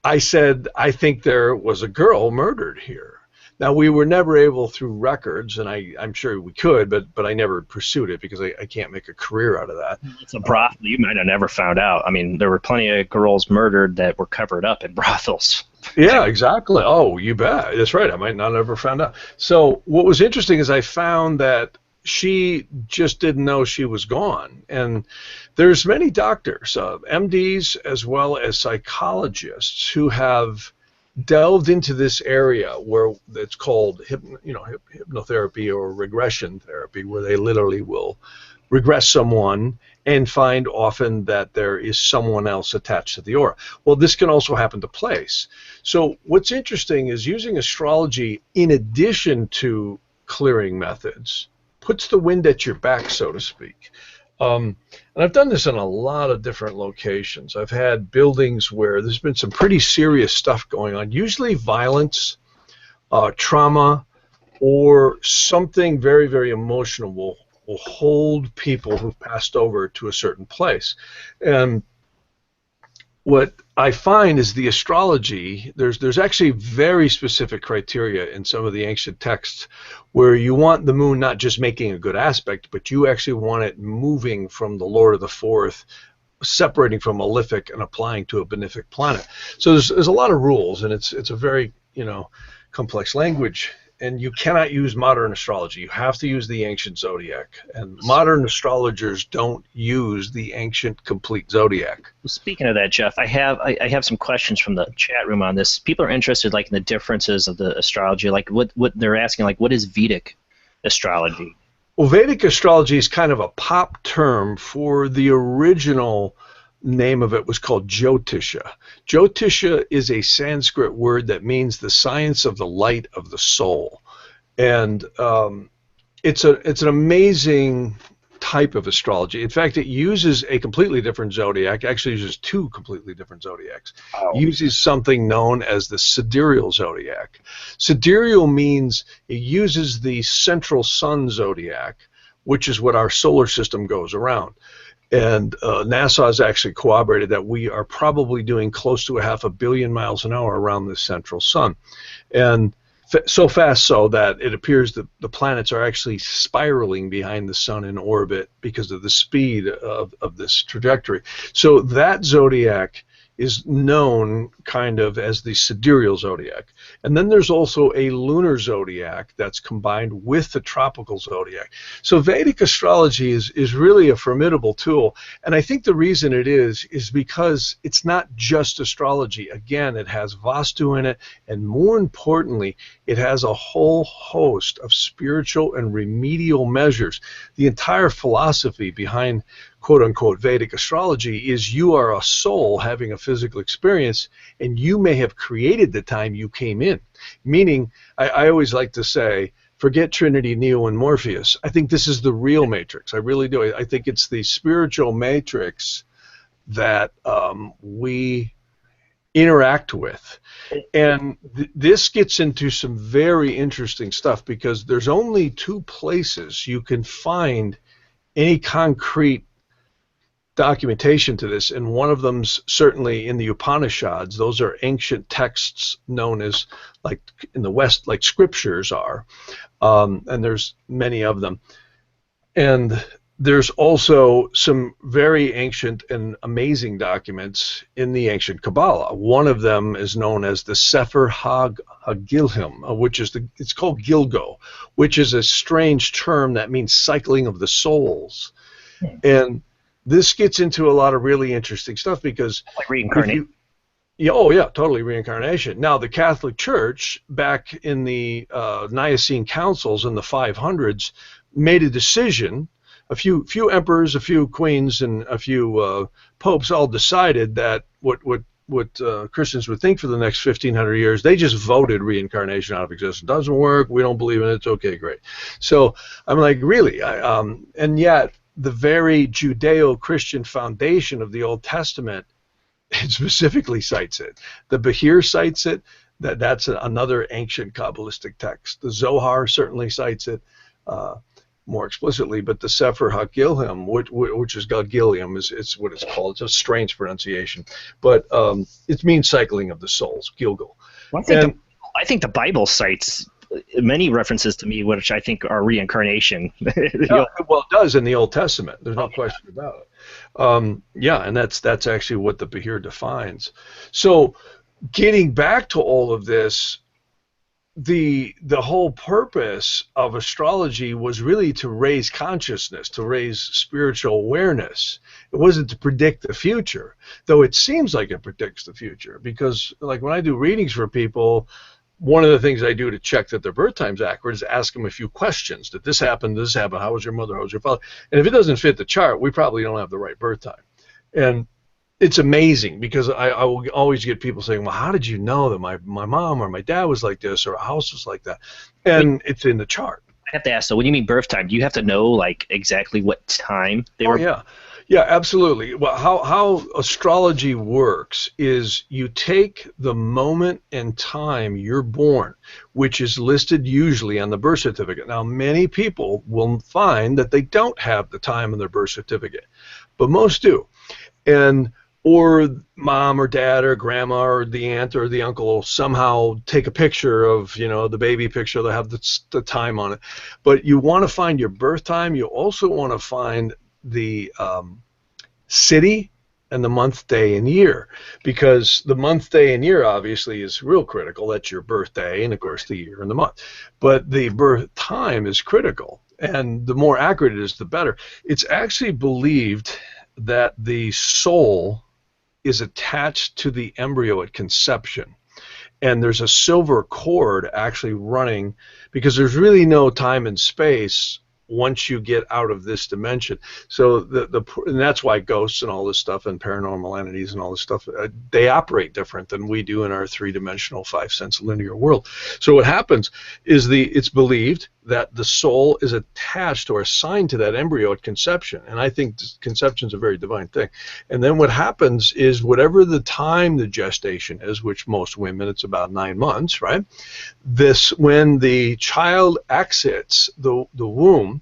I said, I think there was a girl murdered here. Now, we were never able through records, and I'm sure we could, but I never pursued it because I can't make a career out of that. It's a brothel. You might have never found out. I mean, there were plenty of girls murdered that were covered up in brothels. Yeah, exactly. Oh, you bet. That's right. I might not have ever found out. So what was interesting is I found that she just didn't know she was gone. And there's many doctors, MDs as well as psychologists, who have delved into this area where it's called hypnotherapy or regression therapy, where they literally will regress someone and find often that there is someone else attached to the aura. Well, this can also happen to place. So what's interesting is using astrology in addition to clearing methods puts the wind at your back, so to speak. And I've done this in a lot of different locations. I've had buildings where there's been some pretty serious stuff going on, usually violence, trauma, or something very, very emotional will hold people who've passed over to a certain place. And what I find is the astrology, there's actually very specific criteria in some of the ancient texts where you want the moon not just making a good aspect, but you actually want it moving from the Lord of the Fourth, separating from malefic and applying to a benefic planet. So there's a lot of rules, and it's a very, complex language. And you cannot use modern astrology. You have to use the ancient zodiac. And modern astrologers don't use the ancient complete zodiac. Speaking of that, Jeff, I have some questions from the chat room on this. People are interested, like, in the differences of the astrology. Like, what they're asking, like, what is Vedic astrology? Well, Vedic astrology is kind of a pop term for the original name of it was called Jyotisha. Jyotisha is a Sanskrit word that means the science of the light of the soul. And it's an amazing type of astrology. In fact, it uses a completely different zodiac, actually uses two completely different zodiacs. Oh. It uses something known as the sidereal zodiac. Sidereal means it uses the central sun zodiac, which is what our solar system goes around. And NASA has actually corroborated that we are probably doing close to 500 million miles an hour around the central sun. And so fast so that it appears that the planets are actually spiraling behind the sun in orbit because of the speed of this trajectory. So that zodiac is known kind of as the sidereal zodiac. And then there's also a lunar zodiac that's combined with the tropical zodiac. So Vedic astrology is really a formidable tool. And I think the reason it is because it's not just astrology. Again, it has Vastu in it, and more importantly, it has a whole host of spiritual and remedial measures. The entire philosophy behind quote-unquote Vedic astrology is you are a soul having a physical experience, and you may have created the time you came in. Meaning, I always like to say, forget Trinity, Neo, and Morpheus. I think this is the real matrix. I really do. I think it's the spiritual matrix that we interact with. And this gets into some very interesting stuff, because there's only two places you can find any concrete documentation to this, and one of them's certainly in the Upanishads. Those are ancient texts known as, like in the West, like scriptures are, and there's many of them. And there's also some very ancient and amazing documents in the ancient Kabbalah. One of them is known as the Sefer HaGilhim, which is it's called Gilgo, which is a strange term that means cycling of the souls. And this gets into a lot of really interesting stuff, because like reincarnation. Totally reincarnation. Now, the Catholic Church back in the Nicene councils in the 500s made a decision. A few emperors, a few queens, and a few popes all decided that what Christians would think for the next 1,500 years, they just voted reincarnation out of existence. It doesn't work. We don't believe in it. It's okay, great. So I'm like, really? And yet, the very Judeo-Christian foundation of the Old Testament, it specifically cites it. The Bahir cites it. That's another ancient Kabbalistic text. The Zohar certainly cites it more explicitly, but the Sefer HaGilhim, which is Gilgilium, it's what it's called. It's a strange pronunciation, but it means cycling of the souls, Gilgal. Well, I think the Bible cites many references to me, which I think are reincarnation. Well, it does in the Old Testament. There's no question about it. And that's actually what the Bahir defines. So, getting back to all of this, the whole purpose of astrology was really to raise consciousness, to raise spiritual awareness. It wasn't to predict the future, though it seems like it predicts the future, because like when I do readings for people, one of the things I do to check that their birth time's accurate is ask them a few questions. Did this happen? Did this happen? How was your mother? How was your father? And if it doesn't fit the chart, we probably don't have the right birth time. And it's amazing, because I will always get people saying, well, how did you know that my mom or my dad was like this, or our house was like that? And it's in the chart. I have to ask, so when you mean birth time, do you have to know like exactly what time they were? Yeah. Yeah, absolutely. Well, how astrology works is you take the moment and time you're born, which is listed usually on the birth certificate. Now, many people will find that they don't have the time in their birth certificate, but most do. And or mom or dad or grandma or the aunt or the uncle will somehow take a picture of, the baby picture. They'll have the time on it. But you want to find your birth time. You also want to find the city and the month, day, and year, because the month, day, and year obviously is real critical. That's your birthday, and of course the year and the month. But the birth time is critical, and the more accurate it is, the better. It's actually believed that the soul is attached to the embryo at conception, and there's a silver cord actually running, because there's really no time and space once you get out of this dimension. So and that's why ghosts and all this stuff and paranormal entities and all this stuff, they operate different than we do in our three-dimensional, five-sense linear world. So what happens is it's believed that the soul is attached or assigned to that embryo at conception. And I think conception is a very divine thing. And then what happens is whatever the time the gestation is, which most women, it's about 9 months, right? When the child exits the womb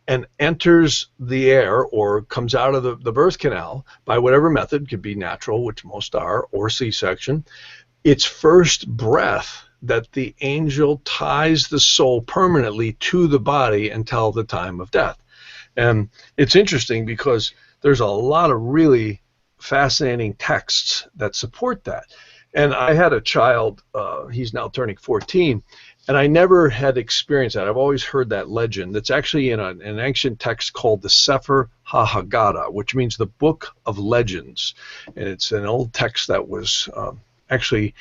and enters the air or comes out of the birth canal by whatever method, could be natural, which most are, or C-section, its first breath that the angel ties the soul permanently to the body until the time of death. And it's interesting because there's a lot of really fascinating texts that support that. And I had a child, he's now turning 14, and I never had experienced that. I've always heard that legend. That's actually in an ancient text called the Sefer HaHaggadah, which means the Book of Legends. And it's an old text that was actually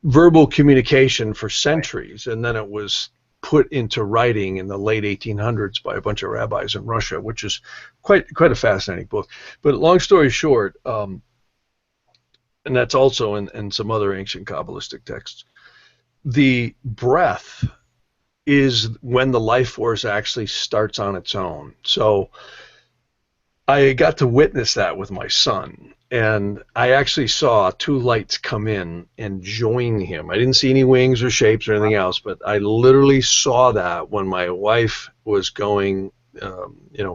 verbal communication for centuries, and then it was put into writing in the late 1800s by a bunch of rabbis in Russia, which is quite a fascinating book. But long story short, and that's also in some other ancient Kabbalistic texts, the breath is when the life force actually starts on its own. So I got to witness that with my son, and I actually saw 2 lights come in and join him. I didn't see any wings or shapes or anything else, but I literally saw that when my wife was going,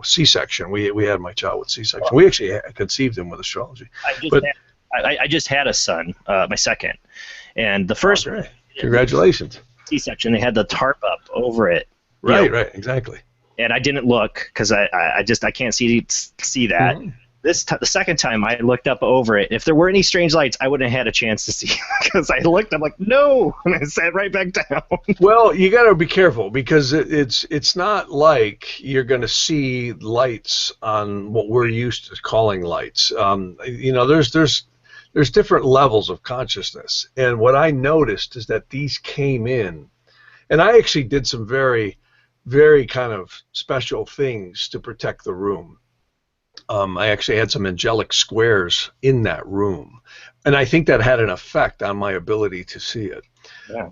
C-section. We had my child with C-section. We actually conceived him with astrology. I just had a son, my second, and the first. Okay. Congratulations. C-section. They had the tarp up over it. Right, exactly. And I didn't look because I can't see that. Mm-hmm. The second time I looked up over it, if there were any strange lights, I wouldn't have had a chance to see because I looked. I'm like, no, and I sat right back down. Well, you got to be careful because it's not like you're going to see lights on what we're used to calling lights. There's different levels of consciousness, and what I noticed is that these came in, and I actually did some very, very kind of special things to protect the room. I actually had some angelic squares in that room, and I think that had an effect on my ability to see it. Yeah.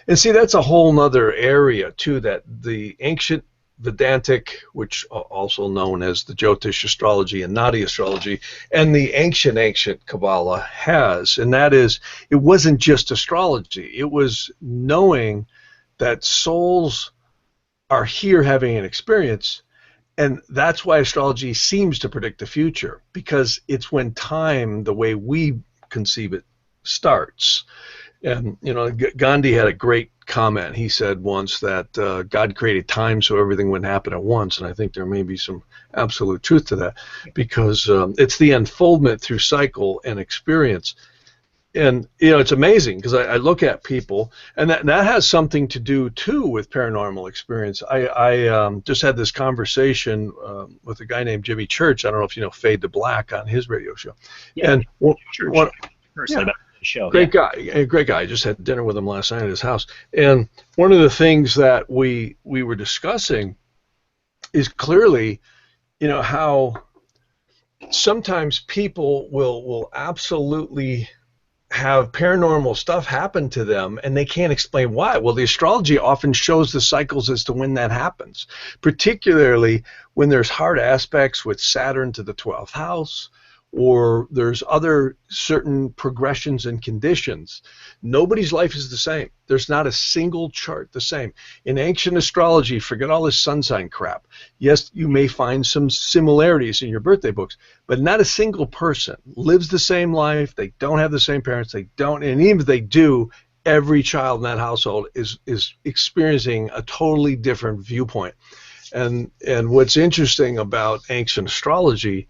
And see, that's a whole nother area too, that the ancient Vedantic, which also known as the Jyotish astrology and Nadi astrology, and the ancient Kabbalah has, and that is, it wasn't just astrology. It was knowing that souls are here having an experience, and that's why astrology seems to predict the future, because it's when time, the way we conceive it, starts. And Gandhi had a great comment. He said once that God created time so everything wouldn't happen at once, and I think there may be some absolute truth to that, because it's the unfoldment through cycle and experience. And it's amazing because I look at people, and that has something to do too with paranormal experience. I just had this conversation with a guy named Jimmy Church. I don't know if you know Fade to Black on his radio show. Yeah, and show. Great guy. I just had dinner with him last night at his house. And one of the things that we were discussing is clearly, how sometimes people will absolutely have paranormal stuff happen to them and they can't explain why. Well, the astrology often shows the cycles as to when that happens, particularly when there's hard aspects with Saturn to the 12th house, or there's other certain progressions and conditions. Nobody's life is the same. There's not a single chart the same. In ancient astrology, forget all this sun sign crap. Yes, you may find some similarities in your birthday books, but not a single person lives the same life. They don't have the same parents. They don't, and even if they do, every child in that household is experiencing a totally different viewpoint. And what's interesting about ancient astrology,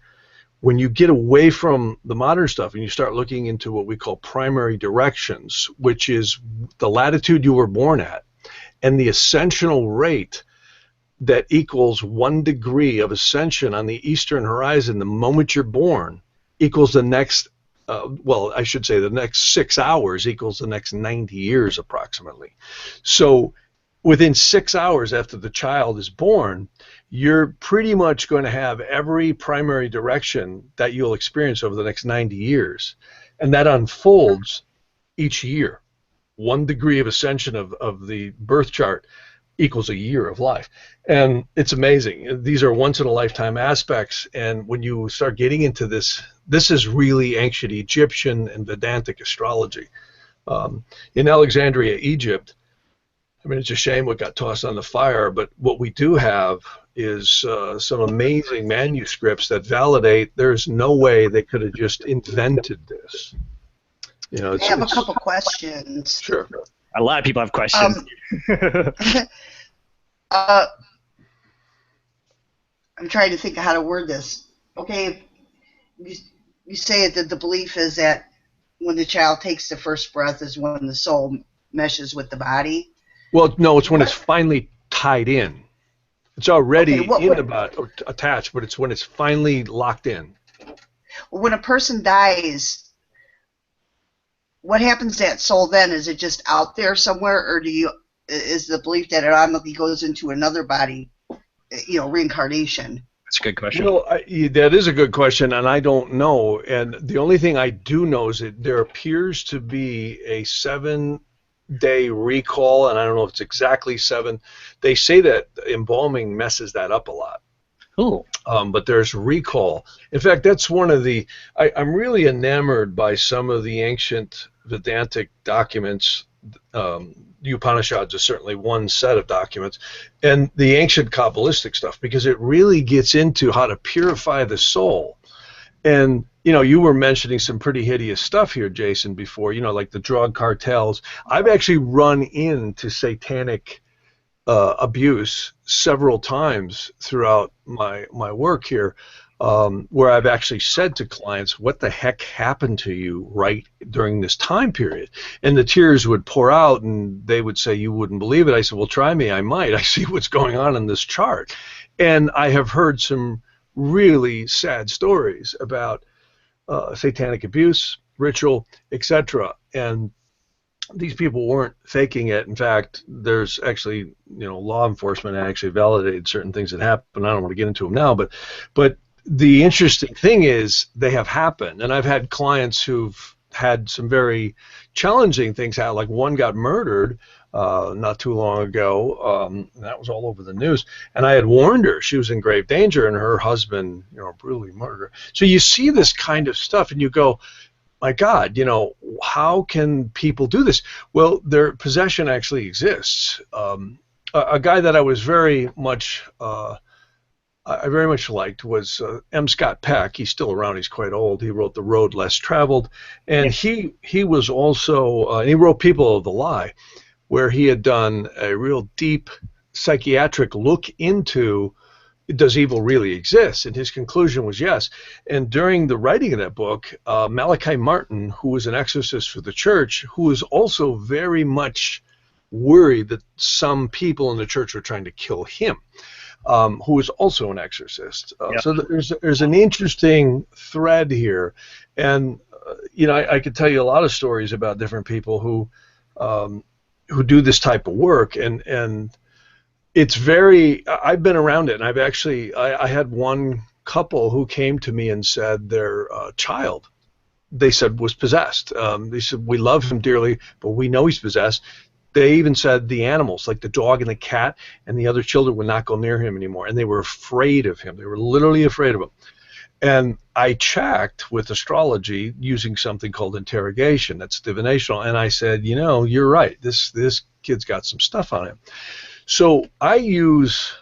when you get away from the modern stuff and you start looking into what we call primary directions, which is the latitude you were born at and the ascensional rate that equals 1 degree of ascension on the eastern horizon the moment you're born equals the next, well, I should say the next 6 hours equals the next 90 years approximately. So within 6 hours after the child is born, you're pretty much going to have every primary direction that you'll experience over the next 90 years. And that unfolds each year. 1 degree of ascension of the birth chart equals a year of life. And it's amazing. These are once-in-a-lifetime aspects. And when you start getting into this, this is really ancient Egyptian and Vedantic astrology. In Alexandria, Egypt, I mean, it's a shame what got tossed on the fire, but what we do have is some amazing manuscripts that validate there's no way they could have just invented this. You know, I have a couple questions. Sure. A lot of people have questions. I'm trying to think of how to word this. Okay, you say that the belief is that when the child takes the first breath is when the soul meshes with the body. Well, no, it's when it's finally tied in. It's already in the body, or attached, but it's when it's finally locked in. When a person dies, what happens to that soul then? Is it just out there somewhere, or is the belief that it automatically goes into another body, you know, reincarnation? That's a good question. Well, that is a good question, and I don't know. And the only thing I do know is that there appears to be a 7-day recall, and I don't know if it's exactly 7. They say that embalming messes that up a lot. Cool. But there's recall. In fact, that's one of the. I'm really enamored by some of the ancient Vedantic documents. The Upanishads is certainly one set of documents, and the ancient Kabbalistic stuff, because it really gets into how to purify the soul. And you know, you were mentioning some pretty hideous stuff here, Jason, before. You know, like the drug cartels. I've actually run into satanic abuse several times throughout my work here, where I've actually said to clients, what the heck happened to you right during this time period? And the tears would pour out and they would say, you wouldn't believe it. I said, well, try me, I might. I see what's going on in this chart. And I have heard some really sad stories about satanic abuse, ritual, etc. And these people weren't faking it. In fact, there's actually, you know, law enforcement actually validated certain things that happened. I don't want to get into them now, but the interesting thing is they have happened. And I've had clients who've had some very challenging things happen. Like one got murdered not too long ago. And that was all over the news. And I had warned her she was in grave danger, and her husband, you know, brutally murdered her. So you see this kind of stuff and you go, my God, you know, how can people do this? Well, their possession actually exists. A guy that I was very much, I very much liked was M. Scott Peck. He's still around. He's quite old. He wrote The Road Less Traveled, and he was also he wrote People of the Lie, where he had done a real deep psychiatric look into, does evil really exist? And his conclusion was yes. And during the writing of that book, Malachi Martin, who was an exorcist for the church, who was also very much worried that some people in the church were trying to kill him, who was also an exorcist. So there's an interesting thread here. And, you know, I could tell you a lot of stories about different people who do this type of work. And it's very, I've been around it, and I've actually, I had one couple who came to me and said their child they said was possessed. They said, we love him dearly, but we know he's possessed. They even said the animals, like the dog and the cat and the other children, would not go near him anymore, and they were afraid of him. They were literally afraid of him. And I checked with astrology using something called interrogation. That's divinational. And I said, you're right. This kid's got some stuff on him. So I use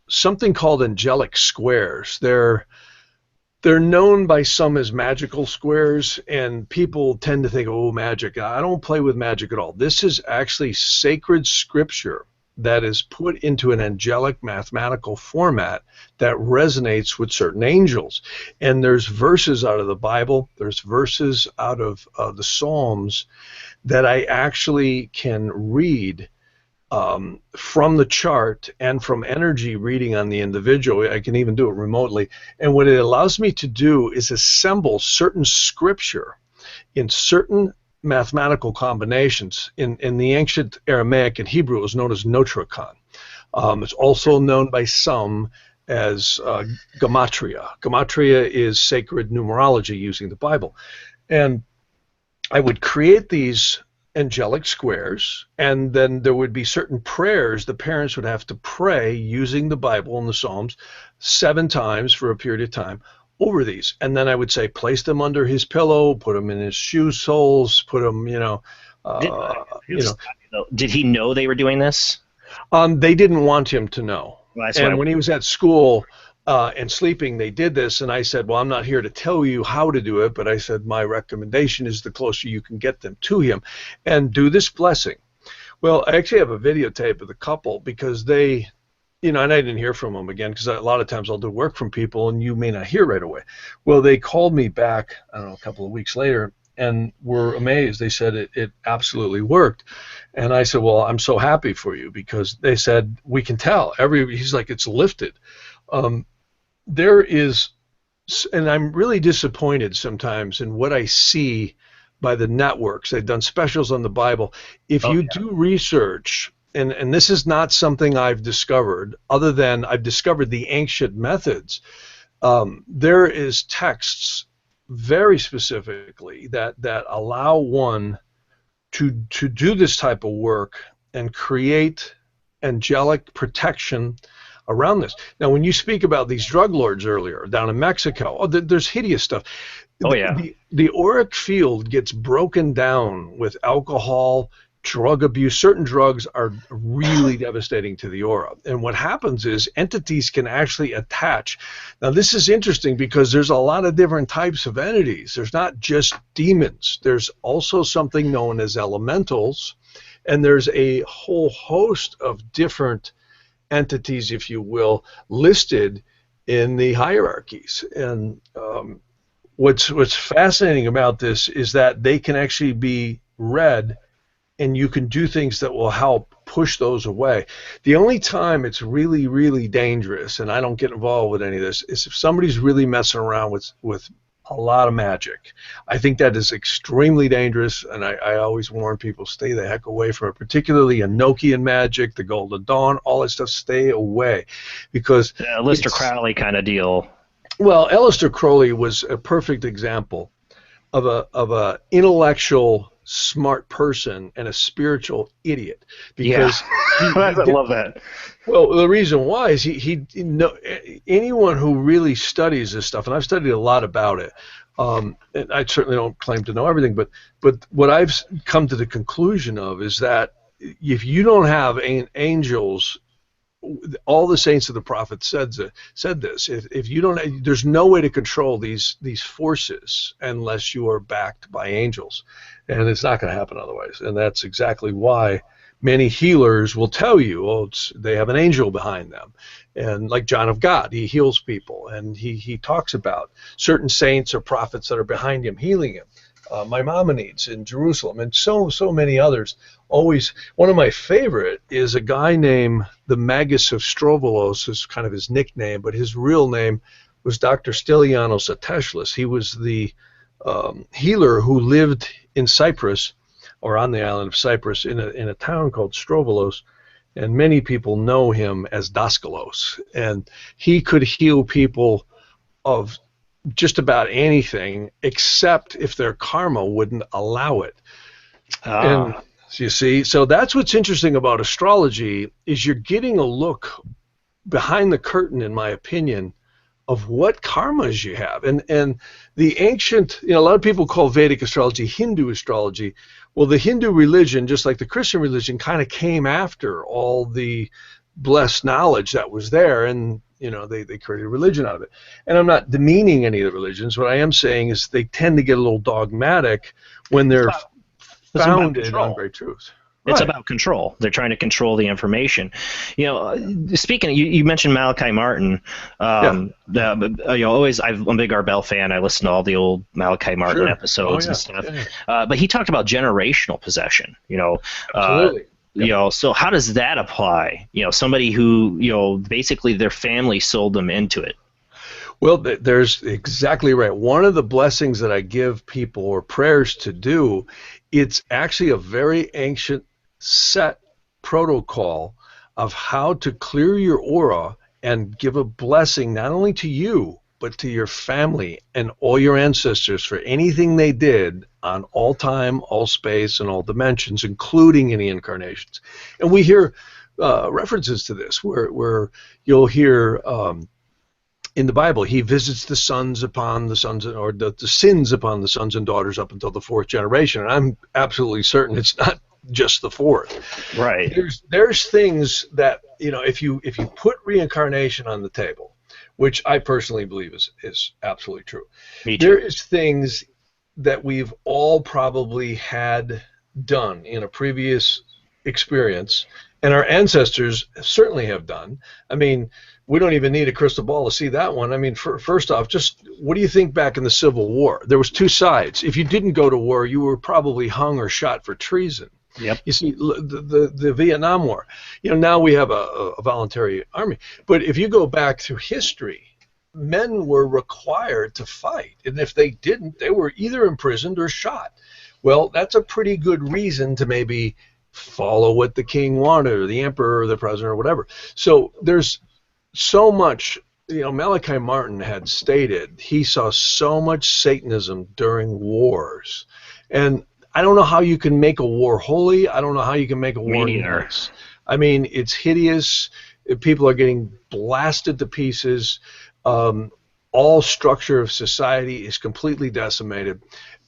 something called angelic squares. They're known by some as magical squares, and people tend to think, oh, magic. I don't play with magic at all. This is actually sacred scripture that is put into an angelic mathematical format that resonates with certain angels. And there's verses out of the Bible, there's verses out of the Psalms that I actually can read from the chart and from energy reading on the individual. I can even do it remotely. And what it allows me to do is assemble certain scripture in certain mathematical combinations. In the ancient Aramaic and Hebrew, it was known as notricon. It's also known by some as gematria. Gematria is sacred numerology using the Bible. And I would create these angelic squares, and then there would be certain prayers the parents would have to pray using the Bible and the Psalms 7 times for a period of time over these. And then I would say, place them under his pillow, put them in his shoe soles, put them, Did he know they were doing this? They didn't want him to know. Well, and when he was at school and sleeping, they did this, and I said, well, I'm not here to tell you how to do it, but I said my recommendation is the closer you can get them to him, and do this blessing. Well, I actually have a videotape of the couple, because they, and I didn't hear from them again, because a lot of times I'll do work from people, and you may not hear right away. Well, they called me back, I don't know, a couple of weeks later, and were amazed. They said it absolutely worked. And I said, well, I'm so happy for you, because they said, we can tell. He's like, it's lifted. There is, and I'm really disappointed sometimes in what I see by the networks. They've done specials on the Bible. If you do research, and this is not something I've discovered, other than I've discovered the ancient methods, there is texts very specifically that allow one to do this type of work and create angelic protection around this. Now, when you speak about these drug lords earlier down in Mexico, there's hideous stuff. The auric field gets broken down with alcohol, drug abuse. Certain drugs are really devastating to the aura. And what happens is entities can actually attach. Now, this is interesting because there's a lot of different types of entities. There's not just demons. There's also something known as elementals, and there's a whole host of different entities, if you will, listed in the hierarchies. And what's fascinating about this is that they can actually be read, and you can do things that will help push those away. The only time it's really, really dangerous, and I don't get involved with any of this, is if somebody's really messing around with a lot of magic. I think that is extremely dangerous, and I always warn people, stay the heck away from it, particularly Enochian magic, the Golden Dawn, all that stuff, stay away. Because Aleister Crowley kind of deal. Well, Aleister Crowley was a perfect example of a intellectual, smart person and a spiritual idiot, because I love that. Well, the reason why is anyone who really studies this stuff, and I've studied a lot about it, and I certainly don't claim to know everything, but what I've come to the conclusion of is that if you don't have angels, all the saints of the prophets said this. If you don't, there's no way to control these forces unless you are backed by angels, and it's not going to happen otherwise. And that's exactly why many healers will tell you, they have an angel behind them. And like John of God, he heals people, and he talks about certain saints or prophets that are behind him healing him. Maimonides in Jerusalem, and so many others. Always, one of my favorite is a guy named the Magus of Strovolos, is kind of his nickname, but his real name was Dr. Stylianos Ateshlis. He was the healer who lived in Cyprus, or on the island of Cyprus, in a town called Strovolos, and many people know him as Daskalos. And he could heal people of just about anything, except if their karma wouldn't allow it. And you see, so that's what's interesting about astrology, is you're getting a look behind the curtain, in my opinion, of what karmas you have. And the ancient, a lot of people call Vedic astrology Hindu astrology. Well, the Hindu religion, just like the Christian religion, kind of came after all the blessed knowledge that was there, and they created a religion out of it. And I'm not demeaning any of the religions. What I am saying is they tend to get a little dogmatic when they're founded on great truths. It's Right. about control. They're trying to control the information. Speaking of, you mentioned Malachi Martin. I'm a big Art Bell fan. I listen to all the old Malachi Martin episodes and stuff. Yeah. But he talked about generational possession. Absolutely. So how does that apply? Somebody who, basically their family sold them into it. Well, there's exactly right. One of the blessings that I give people, or prayers to do, it's actually a very ancient set protocol of how to clear your aura and give a blessing not only to you, but to your family and all your ancestors for anything they did on all time, all space, and all dimensions, including any incarnations. And we hear references to this where you'll hear in the Bible, he visits the sons upon the sons, or the sins upon the sons and daughters up until the fourth generation. And I'm absolutely certain it's not just the fourth. Right. There's things that, if you put reincarnation on the table, which I personally believe is absolutely true. Me too. There is things that we've all probably had done in a previous experience, and our ancestors certainly have done. I mean, we don't even need a crystal ball to see that one. I mean, first off, just what do you think back in the Civil War? There was two sides. If you didn't go to war, you were probably hung or shot for treason. Yep. You see, the Vietnam War, now we have a voluntary army. But if you go back through history, men were required to fight. And if they didn't, they were either imprisoned or shot. Well, that's a pretty good reason to maybe follow what the king wanted, or the emperor, or the president, or whatever. So there's so much, Malachi Martin had stated he saw so much Satanism during wars. And I don't know how you can make a war holy. I don't know how you can make a war nice. I mean, it's hideous. People are getting blasted to pieces. All structure of society is completely decimated.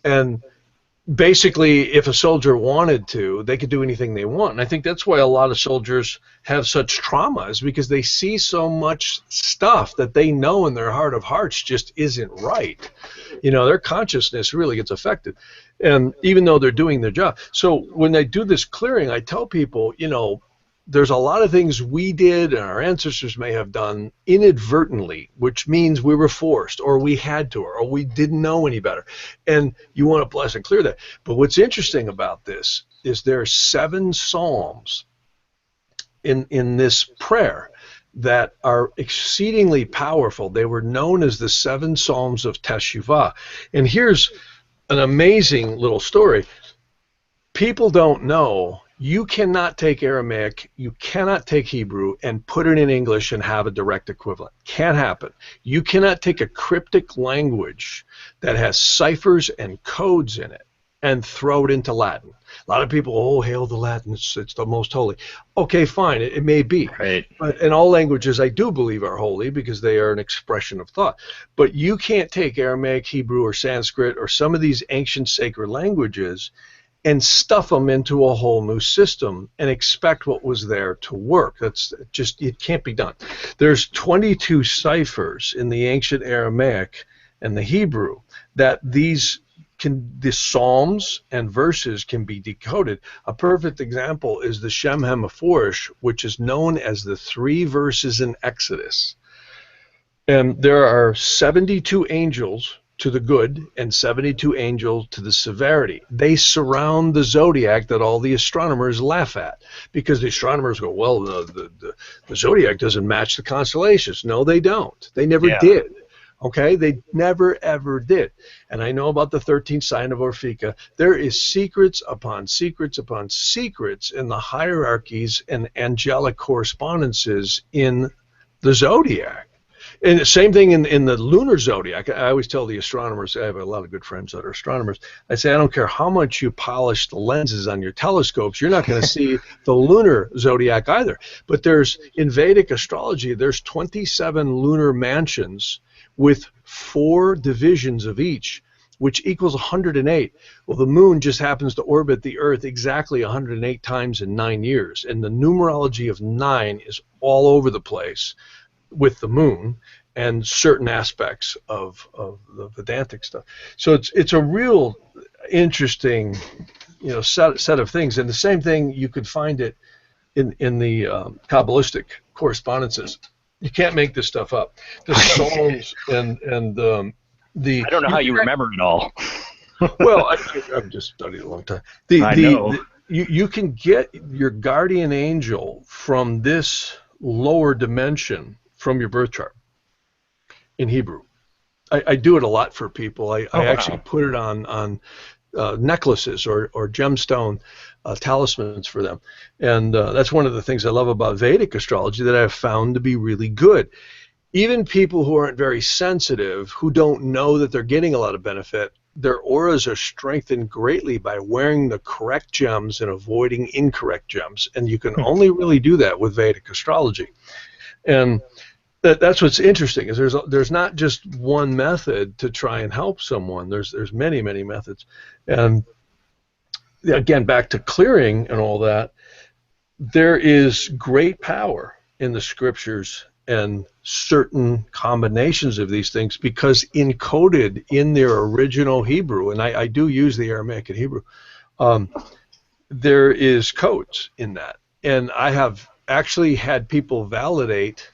And basically, if a soldier wanted to, they could do anything they want. And I think that's why a lot of soldiers have such trauma, is because they see so much stuff that they know in their heart of hearts just isn't right. Their consciousness really gets affected. And even though they're doing their job. So when I do this clearing, I tell people, there's a lot of things we did and our ancestors may have done inadvertently, which means we were forced, or we had to, or we didn't know any better. And you want to bless and clear that. But what's interesting about this is there are 7 psalms in this prayer that are exceedingly powerful. They were known as the 7 Psalms of Teshuvah. And here's an amazing little story. People don't know. You cannot take Aramaic, you cannot take Hebrew and put it in English and have a direct equivalent. Can't happen. You cannot take a cryptic language that has ciphers and codes in it and throw it into Latin. A lot of people, oh, hail the Latin, it's the most holy. Okay, fine, it may be. Right. But in all languages, I do believe are holy because they are an expression of thought. But you can't take Aramaic, Hebrew, or Sanskrit, or some of these ancient sacred languages and stuff them into a whole new system and expect what was there to work. That's just, it can't be done. There's 22 ciphers in the ancient Aramaic and the Hebrew that the Psalms and verses can be decoded. A perfect example is the Shem Hamaphorish, which is known as the 3 verses in Exodus. And there are 72 angels to the good and 72 angels to the severity. They surround the zodiac that all the astronomers laugh at, because the astronomers go, well, the zodiac doesn't match the constellations. No, they don't. They never did. Okay, they never ever did. And I know about the 13th sign of Orphica. There is secrets upon secrets upon secrets in the hierarchies and angelic correspondences in the zodiac. And the same thing in the lunar zodiac. I always tell the astronomers, I have a lot of good friends that are astronomers, I say, I don't care how much you polish the lenses on your telescopes, you're not going to see the lunar zodiac either. But in Vedic astrology, there's 27 lunar mansions with 4 divisions of each, which equals 108. Well, the moon just happens to orbit the Earth exactly 108 times in 9 years. And the numerology of 9 is all over the place with the moon and certain aspects of the Vedantic stuff. So it's a real interesting, set of things. And the same thing, you could find it in the Kabbalistic correspondences. You can't make this stuff up. The Psalms and the. I don't know how you remember it all. Well, I've just studied a long time. I know. You can get your guardian angel from this lower dimension from your birth chart in Hebrew. I do it a lot for people. I actually put it on necklaces or gemstone talismans for them. And that's one of the things I love about Vedic astrology that I've found to be really good. Even people who aren't very sensitive, who don't know that they're getting a lot of benefit, their auras are strengthened greatly by wearing the correct gems and avoiding incorrect gems. And you can only really do that with Vedic astrology. And that's what's interesting, is there's not just one method to try and help someone. There's many, many methods. And again, back to clearing and all that, there is great power in the scriptures and certain combinations of these things, because encoded in their original Hebrew, and I do use the Aramaic and Hebrew, there is codes in that. And I have actually had people validate,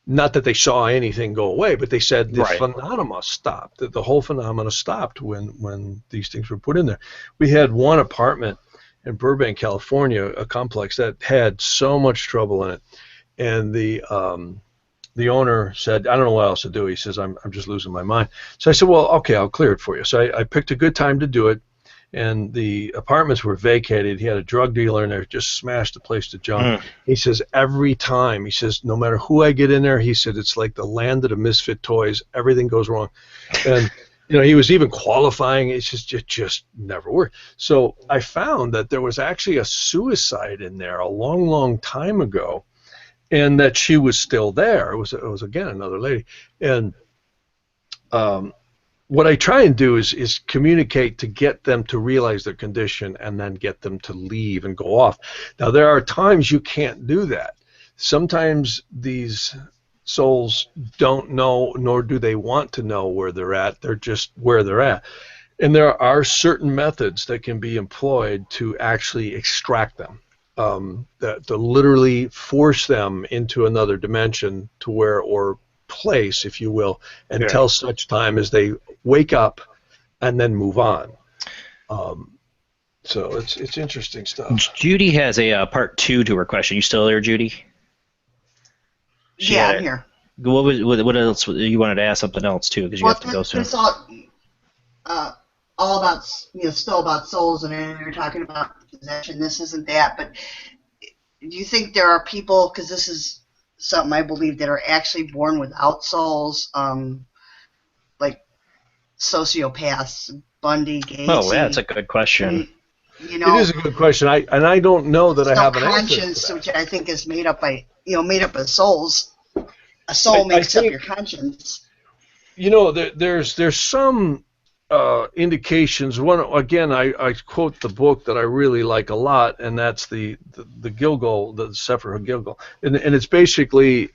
not that they saw anything go away, but they said the phenomena stopped, that the whole phenomena stopped when these things were put in there. We had one apartment in Burbank, California, a complex that had so much trouble in it. And the owner said, I don't know what else to do. He says, I'm just losing my mind. So I said, well, okay, I'll clear it for you. So I picked a good time to do it. And the apartments were vacated. He had a drug dealer in there, just smashed the place to junk. He says, every time, he says, no matter who I get in there, he said, it's like the land of the misfit toys. Everything goes wrong. And he was even qualifying. It just never worked. So I found that there was actually a suicide in there a long, long time ago, and that she was still there. It was again another lady. And what I try and do is communicate to get them to realize their condition and then get them to leave and go off. Now, there are times you can't do that. Sometimes these souls don't know, nor do they want to know where they're at. They're just where they're at. And there are certain methods that can be employed to actually extract them, to literally force them into another dimension to where, or place, if you will, until such time as they wake up and then move on. So it's interesting stuff. Judy has a part 2 to her question. You still there, Judy? Yeah, I'm here. What else? You wanted to ask something else too, because you have to go soon. It's all about, still about souls, and you're talking about possession. This isn't that, but do you think there are people, because this is something I believe, that are actually born without souls, like sociopaths, Bundy, Gacy? Oh, that's a good question. It is a good question. I don't know that I have an answer. Conscience, which I think is made up of souls. A soul makes up your conscience. There's some indications. One, again, I quote the book that I really like a lot, and that's the Gilgal, the Sefer HaGilgal, and it's basically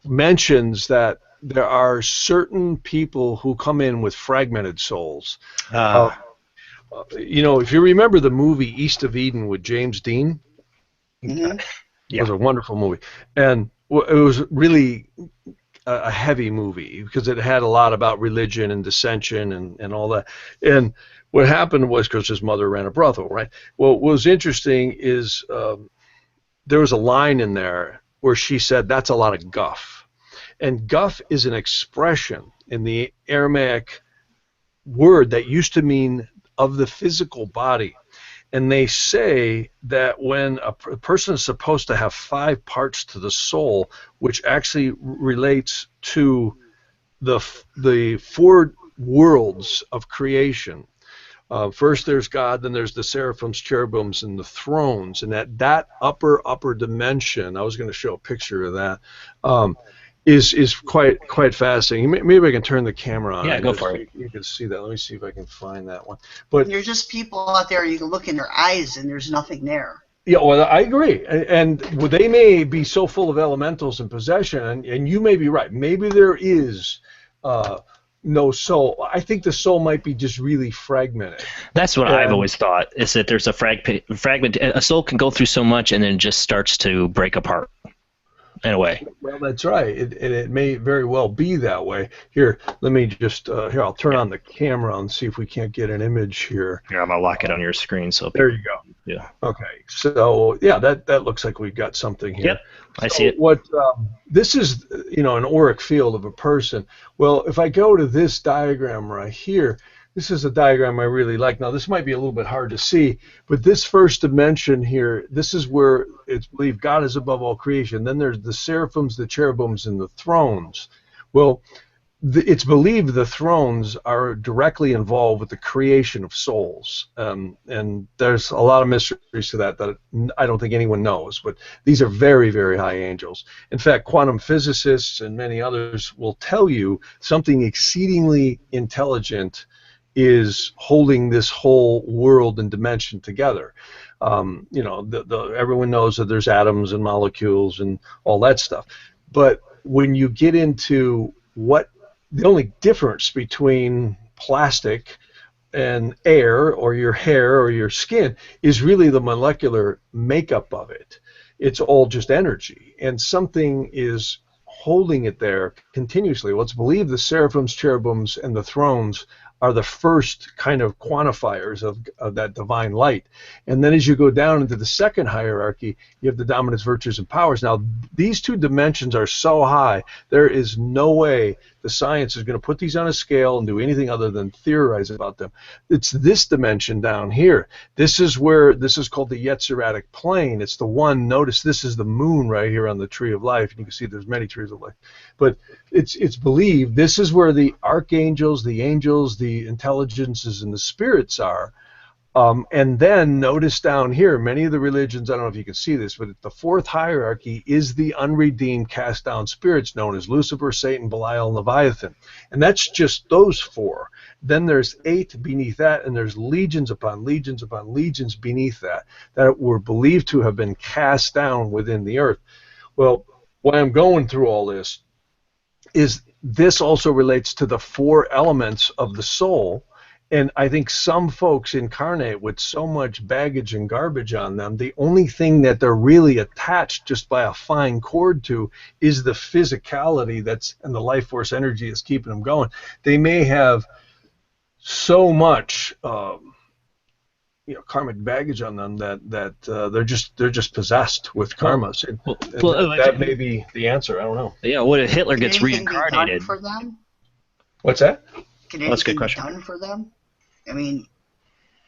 mentions that there are certain people who come in with fragmented souls. If you remember the movie East of Eden with James Dean, it was a wonderful movie, and it was really a heavy movie because it had a lot about religion and dissension and all that. And what happened was, because his mother ran a brothel, right? Well, what was interesting is there was a line in there where she said, that's a lot of guff. And guff is an expression in the Aramaic word that used to mean of the physical body. and they say that when a person is supposed to have 5 parts to the soul, which actually relates to the 4 worlds of creation. First there's God, then there's the seraphims, cherubims, and the thrones, and that upper dimension. I was going to show a picture of that. Is quite fascinating. Maybe I can turn the camera on. Yeah, go for it. You can see that. Let me see if I can find that one. But There's just people out there, you can look in their eyes and there's nothing there. yeah, well, I agree. And they may be so full of elementals and possession, and you may be right. Maybe there is no soul. I think the soul might be just really fragmented. That's what I've always thought, is that there's a fragment. A soul can go through so much and then just starts to break apart in a way. Well, that's right. It may very well be that way. Here, let me just, here, I'll turn on the camera and see if we can't get an image here. Here, I'm going to lock it on your screen. So there you go. Yeah. Okay. So, yeah, that looks like we've got something here. Yep, I see it. What, this is, an auric field of a person. Well, if I go to this diagram right here, this is a diagram I really like. Now, this might be a little bit hard to see, but this first dimension here, this is where it's believed God is above all creation. Then there's the seraphims, the cherubims, and the thrones. Well, it's believed the thrones are directly involved with the creation of souls. And there's a lot of mysteries to that I don't think anyone knows, but these are very, very high angels. In fact, quantum physicists and many others will tell you something exceedingly intelligent is holding this whole world and dimension together. Everyone knows that there's atoms and molecules and all that stuff. But when you get into what the only difference between plastic and air or your hair or your skin is really the molecular makeup of it. It's all just energy, and something is holding it there continuously. Well, it's believed the seraphims, cherubims, and the thrones are the first kind of quantifiers of that divine light. And then as you go down into the second hierarchy, you have the dominance, virtues, and powers. Now, these 2 dimensions are so high, there is no way the science is going to put these on a scale and do anything other than theorize about them. It's this dimension down here. This is called the Yetziratic plane. It's the one, notice this is the moon right here on the tree of life. And you can see there's many trees of life. But it's believed this is where the archangels, the angels, the intelligences, and the spirits are. And then notice down here, many of the religions, I don't know if you can see this, but the 4th hierarchy is the unredeemed cast down spirits known as Lucifer, Satan, Belial, Leviathan. And that's just those 4. Then there's 8 beneath that, and there's legions upon legions upon legions beneath that were believed to have been cast down within the earth. Well, why I'm going through all this is this also relates to the 4 elements of the soul. And I think some folks incarnate with so much baggage and garbage on them, the only thing that they're really attached just by a fine cord to is the physicality and the life force energy that's keeping them going. They may have so much karmic baggage on them that they're just possessed with karmas. That may be the answer. I don't know. Yeah, what if Hitler gets Can anything be reincarnated? done for them? What's that? Can That's a good anything be question. done for them? I mean,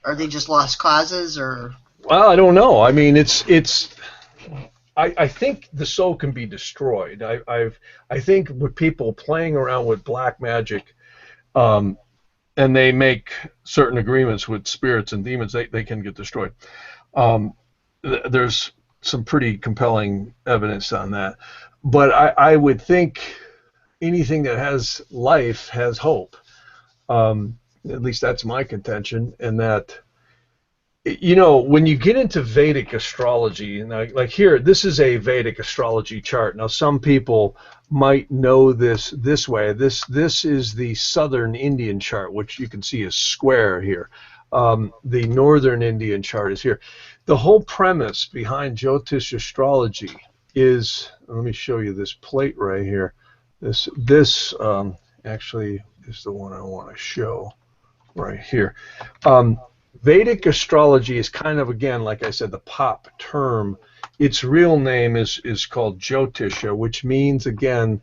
are they just lost causes, or? Well, I don't know. I mean, I think the soul can be destroyed. I think with people playing around with black magic, and they make certain agreements with spirits and demons, they can get destroyed. There's some pretty compelling evidence on that. But I would think anything that has life has hope. At least that's my contention, and that, when you get into Vedic astrology, and like here, this is a Vedic astrology chart. Now, some people might know this way. This is the Southern Indian chart, which you can see is square here. The Northern Indian chart is here. The whole premise behind Jyotish astrology is, let me show you this plate right here. This actually is the one I want to show right here. Vedic astrology is kind of, again, like I said, the pop term. Its real name is called Jyotisha, which means, again,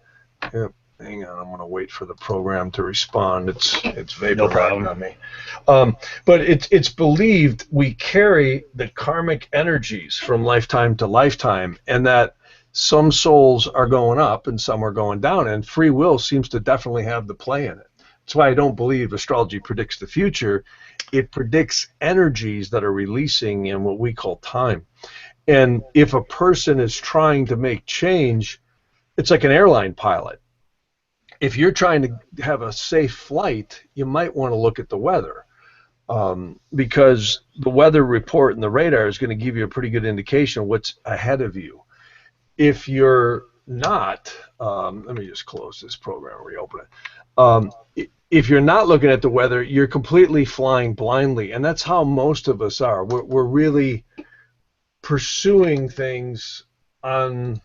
Hang on, I'm going to wait for the program to respond. It's No problem. vaporizing on me. But it's believed we carry the karmic energies from lifetime to lifetime, and that some souls are going up and some are going down, and free will seems to definitely have the play in it. That's why I don't believe astrology predicts the future. It predicts energies that are releasing in what we call time. And if a person is trying to make change, it's like an airline pilot. If you're trying to have a safe flight, you might want to look at the weather, because the weather report and the radar is going to give you a pretty good indication of what's ahead of you. If you're not, let me just close this program and reopen it. If you're not looking at the weather, you're completely flying blindly, and that's how most of us are. We're really pursuing things on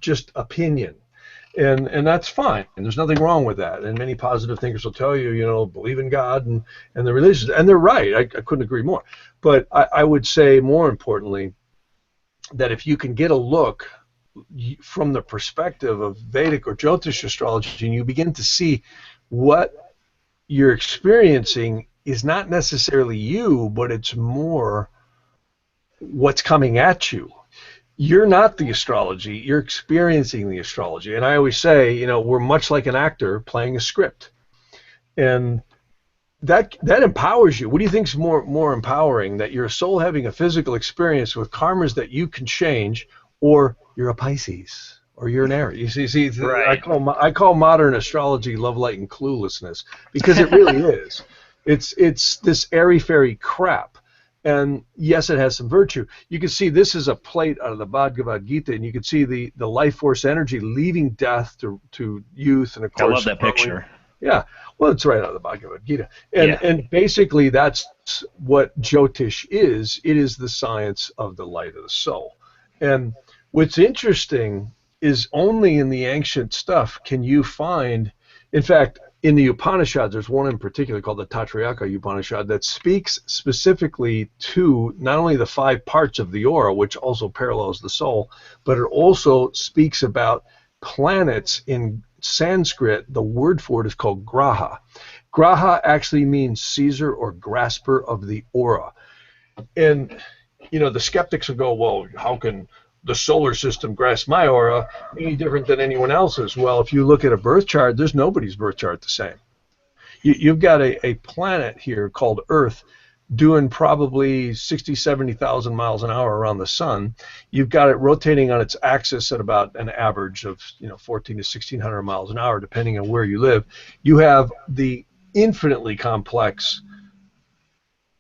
just opinion. And that's fine, and there's nothing wrong with that. And many positive thinkers will tell you, believe in God and the religions, and they're right. I couldn't agree more. But I would say, more importantly, that if you can get a look from the perspective of Vedic or Jyotish astrology, and you begin to see what you're experiencing is not necessarily you, but it's more what's coming at you. You're not the astrology, you're experiencing the astrology. And I always say, we're much like an actor playing a script. And that empowers you. What do you think is more empowering? That you're a soul having a physical experience with karmas that you can change, or you're a Pisces, or you're an Aries? You see, right. I call modern astrology love, light, and cluelessness, because it really is. It's this airy-fairy crap. And yes, it has some virtue. You can see this is a plate out of the Bhagavad Gita, and you can see the life force energy leaving death to youth, and of course. I love that picture. Yeah, well, it's right out of the Bhagavad Gita, and basically that's what Jyotish is. It is the science of the light of the soul. And what's interesting is only in the ancient stuff can you find, in fact, in the Upanishads, there's one in particular called the Taittiriya Upanishad that speaks specifically to not only the 5 parts of the aura, which also parallels the soul, but it also speaks about planets. In Sanskrit, the word for it is called graha. Graha actually means seizer or grasper of the aura. And, the skeptics will go, well, how can the solar system grasp my aura any different than anyone else's? Well, if you look at a birth chart, there's nobody's birth chart the same. You've got a planet here called Earth doing probably 60, 70,000 miles an hour around the sun. You've got it rotating on its axis at about an average of 14 to 1600 miles an hour, depending on where you live. You have the infinitely complex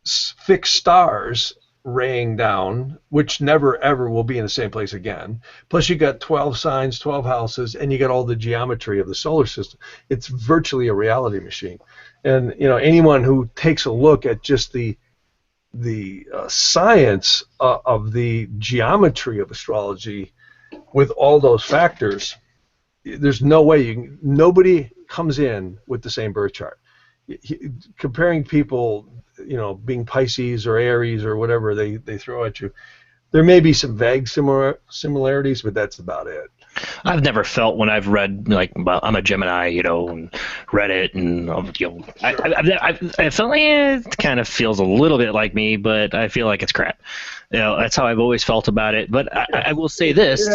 fixed stars raying down, which never ever will be in the same place again. Plus you got 12 signs, 12 houses, and you got all the geometry of the solar system. It's virtually a reality machine. And anyone who takes a look at just the science of the geometry of astrology with all those factors, there's no way nobody comes in with the same birth chart. Comparing people, being Pisces or Aries or whatever they throw at you, there may be some vague similarities, but that's about it. I've never felt when I've read, I'm a Gemini, and read it, and I felt like it kind of feels a little bit like me, but I feel like it's crap. That's how I've always felt about it. But I will say this: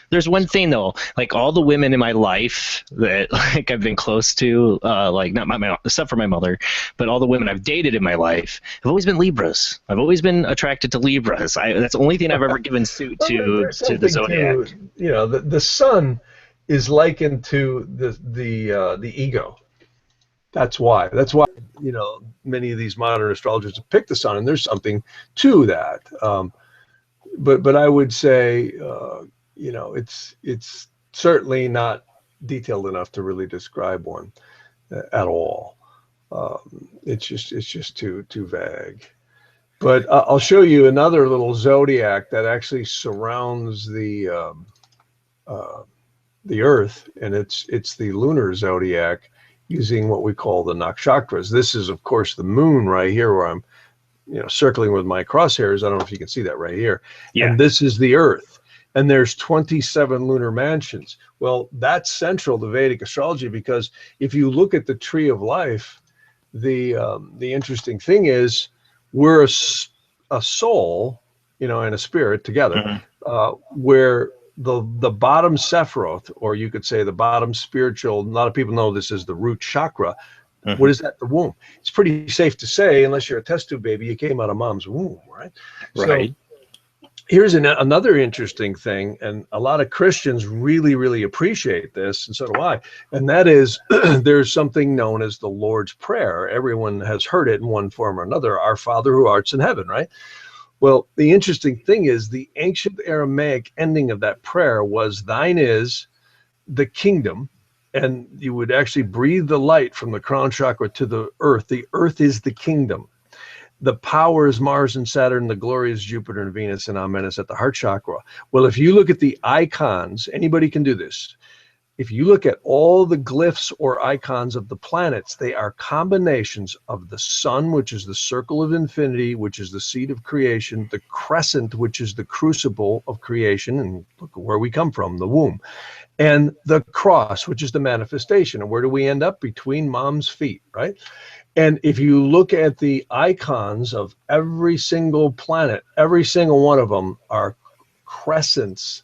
there's one thing though, all the women in my life that I've been close to, not my except for my mother, but all the women I've dated in my life have always been Libras. I've always been attracted to Libras. That's the only thing I've ever given suit to the zodiac. The sun is likened to the ego. That's why many of these modern astrologers have picked the sun, and there's something to that. But I would say it's certainly not detailed enough to really describe one at all. It's just too vague. But I'll show you another little zodiac that actually surrounds the Earth, and it's the lunar zodiac, using what we call the nakshatras. This is, of course, the moon right here, where I'm, circling with my crosshairs. I don't know if you can see that right here. Yeah. And this is the Earth. and there's 27 lunar mansions. Well, that's central to Vedic astrology, because if you look at the tree of life, the interesting thing is we're a soul, and a spirit together, where the bottom Sephiroth, or you could say the bottom spiritual, a lot of people know this as the root chakra. What is that? The womb. It's pretty safe to say, unless you're a test tube baby, you came out of mom's womb, right? Right. So here's another interesting thing, and a lot of Christians really, really appreciate this, and so do I, and that is there's something known as the Lord's Prayer. Everyone has heard it in one form or another, Our Father who art in heaven, right? Well, the interesting thing is the ancient Aramaic ending of that prayer was, thine is the kingdom, and you would actually breathe the light from the crown chakra to the earth. The earth is the kingdom. The power is Mars and Saturn. The glory is Jupiter and Venus, and Amen is at the heart chakra. Well, if you look at the icons, anybody can do this. If you look at all the glyphs or icons of the planets, they are combinations of the sun, which is the circle of infinity, which is the seed of creation, the crescent, which is the crucible of creation, and look where we come from, the womb, and the cross, which is the manifestation. And where do we end up? Between mom's feet, right? And if you look at the icons of every single planet, every single one of them are crescents,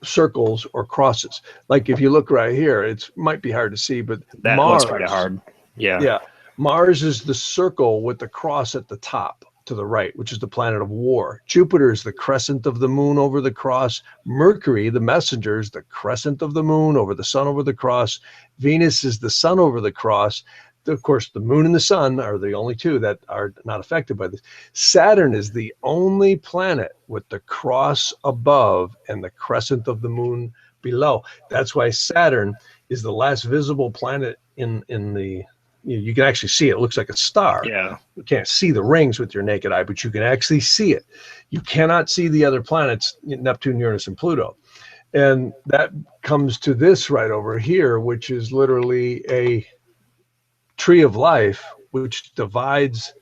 circles, or crosses. Like if you look right here, it might be hard to see, but That Mars, one's pretty hard. Yeah. yeah, Mars is the circle with the cross at the top to the right, which is the planet of war. Jupiter is the crescent of the moon over the cross. Mercury, the messenger, is the crescent of the moon over the sun over the cross. Venus is the sun over the cross. Of course, the moon and the sun are the only two that are not affected by this. Saturn is the only planet with the cross above and the crescent of the moon below. That's why Saturn is the last visible planet in the, you can actually see it. It looks like a star. Yeah. You can't see the rings with your naked eye, but you can actually see it. You cannot see the other planets, Neptune, Uranus, and Pluto. And that comes to this right over here, which is literally a tree of life, which divides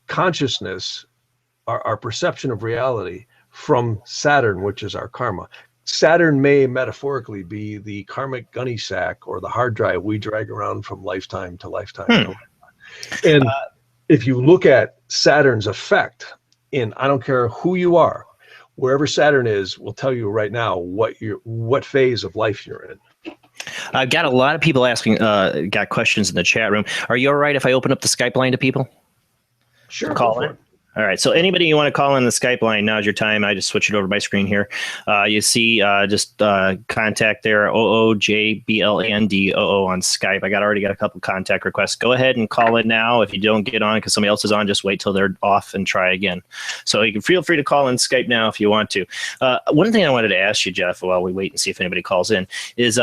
consciousness, our perception of reality, from Saturn, which is our karma. Saturn may metaphorically be the karmic gunny sack or the hard drive we drag around from lifetime to lifetime. And if you look at Saturn's effect I don't care who you are, wherever Saturn is, will tell you right now what phase of life you're in. I've got a lot of people asking, got questions in the chat room. Are you all right if I open up the Skype line to people? Sure. Call in. All right. So anybody you want to call in the Skype line, now's your time. I just switch it over to my screen here. You see just contact there, oojblandoo on Skype. Already got a couple contact requests. Go ahead and call in now. If you don't get on because somebody else is on, just wait till they're off and try again. So you can feel free to call in Skype now if you want to. One thing I wanted to ask you, Jeff, while we wait and see if anybody calls in, is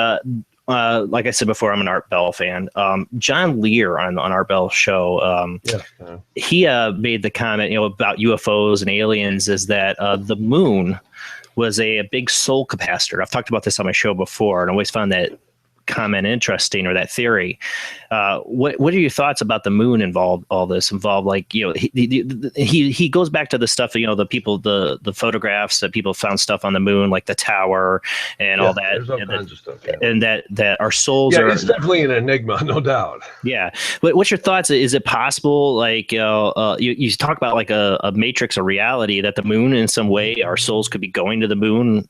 like I said before, I'm an Art Bell fan. John Lear on Art Bell's show, he made the comment, about UFOs and aliens, is that the moon was a big soul capacitor. I've talked about this on my show before, and I always found that comment interesting, or that theory. What are your thoughts about the moon involved? All this involved, like he goes back to the stuff, the people, the photographs that people found stuff on the moon, like the tower and all that. There's all kinds of stuff. Yeah. And that our souls are. It's definitely an enigma, no doubt. Yeah, but what's your thoughts? Is it possible, like you talk about like a matrix of reality, that the moon in some way our souls could be going to the moon?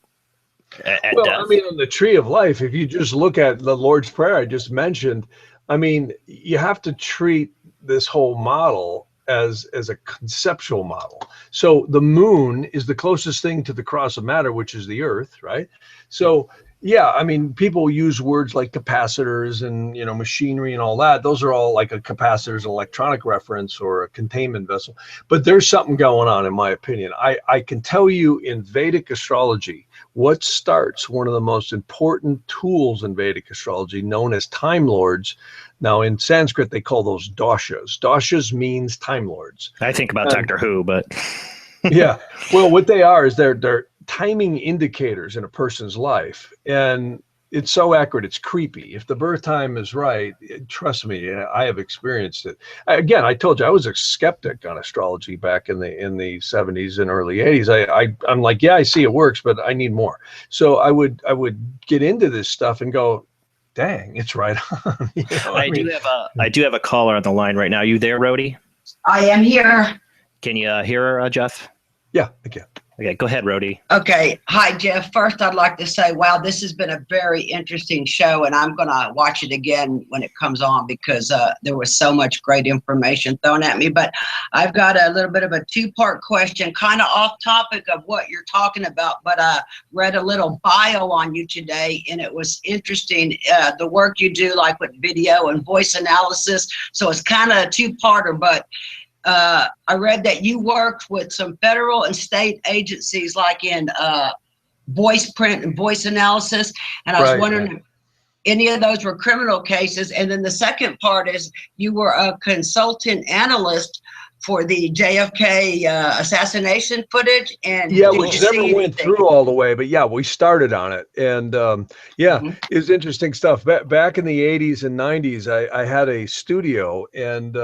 Well, I mean, on the tree of life, if you just look at the Lord's Prayer I just mentioned, I mean, you have to treat this whole model as a conceptual model. So the moon is the closest thing to the cross of matter, which is the earth, right? So yeah, I mean, people use words like capacitors and, machinery and all that. Those are all like a capacitor is an electronic reference or a containment vessel. But there's something going on, in my opinion. I can tell you in Vedic astrology, what starts one of the most important tools in Vedic astrology, known as Time Lords. Now, in Sanskrit, they call those doshas. Doshas means Time Lords. I think about Doctor Who, but... Yeah. Well, what they are is they're timing indicators in a person's life. And it's so accurate, it's creepy. If the birth time is right, trust me, I have experienced it. Again, I told you I was a skeptic on astrology back in the 70s and early 80s. I'm like, yeah, I see it works, but I need more. So I would get into this stuff and go, dang, it's right on. You know, I do have a caller on the line right now. Are you there, Rhodey? I am here. Can you hear her, Jeff? Yeah, I can. Okay, go ahead, Rhodey. Okay. Hi, Jeff. First, I'd like to say, wow, this has been a very interesting show, and I'm going to watch it again when it comes on because there was so much great information thrown at me. But I've got a little bit of a two-part question, kind of off topic of what you're talking about, but I read a little bio on you today, and it was interesting, the work you do, like with video and voice analysis. So it's kind of a two-parter, but I read that you worked with some federal and state agencies like in voice print and voice analysis. And I was wondering if any of those were criminal cases. And then the second part is you were a consultant analyst for the JFK assassination footage. And yeah, we never went through all the way, but yeah, we started on it. And it was interesting stuff. Back in the 80s and 90s, I had a studio, and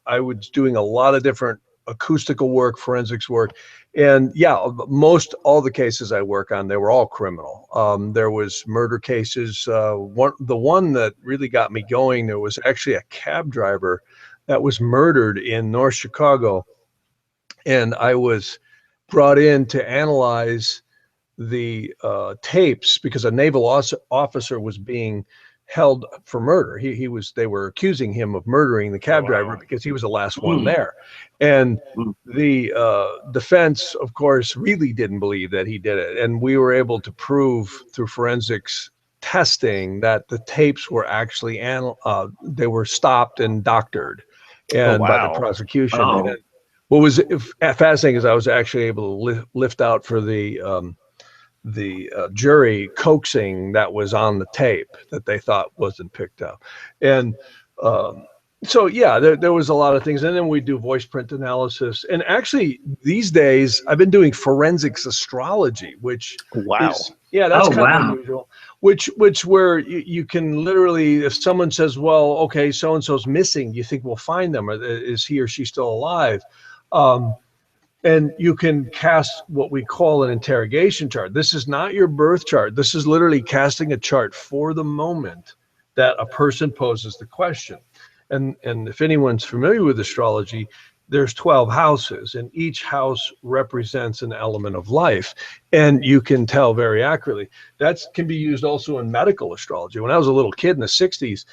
I was doing a lot of different acoustical work, forensics work. And yeah, most all the cases I work on, they were all criminal. There was murder cases. The one that really got me going, there was actually a cab driver that was murdered in North Chicago, and I was brought in to analyze the tapes because a naval officer was being held for murder. They were accusing him of murdering the cab driver because he was the last one there, and the defense, of course, really didn't believe that he did it, and we were able to prove through forensics testing that the tapes were actually they were stopped and doctored. And by the prosecution. And what was fascinating is I was actually able to lift out for the jury coaxing that was on the tape that they thought wasn't picked up. And so, yeah, there was a lot of things. And then we do voice print analysis. And actually, these days, I've been doing forensics astrology, which is, that's kind of unusual. Which where you can literally, if someone says, well, okay, so-and-so's missing, you think we'll find them, or is he or she still alive? And you can cast what we call an interrogation chart. This is not your birth chart. This is literally casting a chart for the moment that a person poses the question. And if anyone's familiar with astrology, there's 12 houses, and each house represents an element of life, and you can tell very accurately. That can be used also in medical astrology. When I was a little kid in the 60s,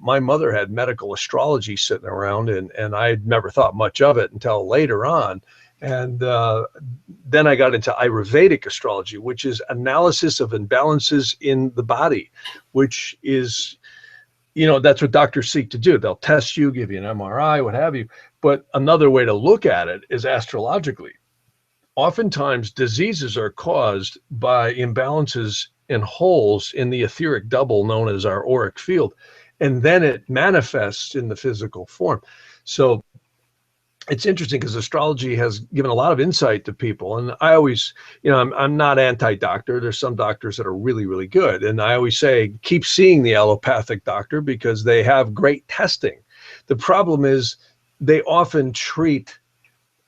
my mother had medical astrology sitting around, and I'd never thought much of it until later on. And then I got into Ayurvedic astrology, which is analysis of imbalances in the body, which is, that's what doctors seek to do. They'll test you, give you an MRI, what have you. But another way to look at it is astrologically. Oftentimes, diseases are caused by imbalances in holes in the etheric double known as our auric field, and then it manifests in the physical form. So it's interesting because astrology has given a lot of insight to people. And I always, I'm not anti-doctor. There's some doctors that are really, really good. And I always say, keep seeing the allopathic doctor because they have great testing. The problem is they often treat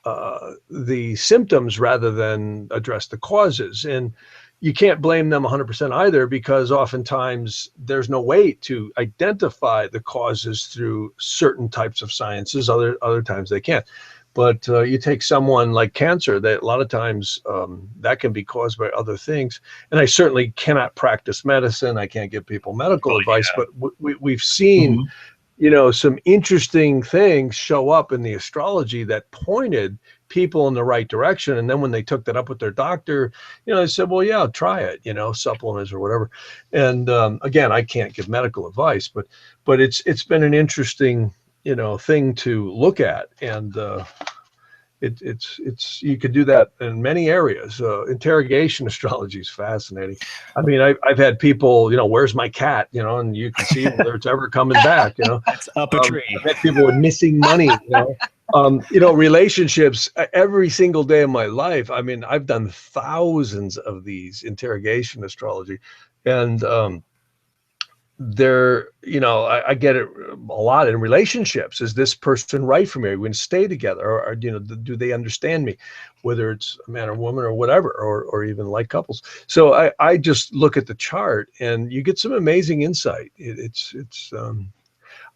the symptoms rather than address the causes. And you can't blame them 100% either, because oftentimes there's no way to identify the causes through certain types of sciences. Other times they can't. But you take someone like cancer, that a lot of times that can be caused by other things. And I certainly cannot practice medicine. I can't give people medical advice, but we've seen some interesting things show up in the astrology that pointed people in the right direction. And then when they took that up with their doctor, they said, well, yeah, try it, supplements or whatever. And again, I can't give medical advice, but it's been an interesting, thing to look at. And it's you could do that in many areas. Interrogation astrology is fascinating. I mean, I've had people, where's my cat, and you can see whether it's ever coming back, It's up a tree. I've had people with missing money, relationships every single day of my life. I mean, I've done thousands of these interrogation astrology, and they're, I get it a lot in relationships. Is this person right for me? Are we going to stay together? Or do they understand me? Whether it's a man or woman or whatever, or even like couples. So I just look at the chart and you get some amazing insight.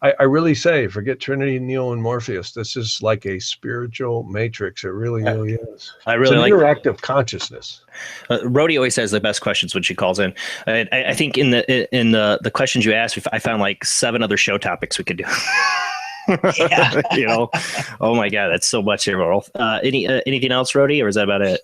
I really say, forget Trinity, Neo, and Morpheus. This is like a spiritual matrix. It really, really is. I really it's an interactive consciousness. Rhodey always has the best questions when she calls in. I think in the questions you asked, I found like 7 other show topics we could do. Yeah. Oh my God, that's so much here, Earl. Anything else, Rhodey, or is that about it?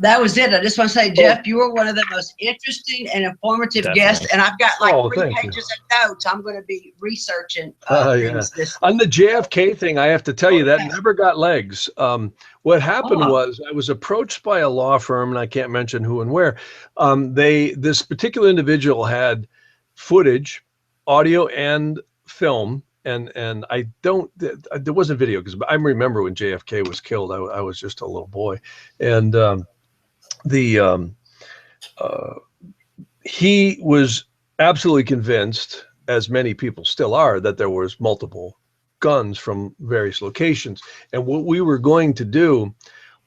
That was it. I just want to say, Jeff, you were one of the most interesting and informative guests, and I've got like 3 pages of notes. I'm going to be researching things this on the JFK thing. I have to tell you that never got legs. What happened was I was approached by a law firm, and I can't mention who and where. This particular individual had footage, audio, and film. And there wasn't video, because I remember when JFK was killed, I was just a little boy, and he was absolutely convinced, as many people still are, that there was multiple guns from various locations. And what we were going to do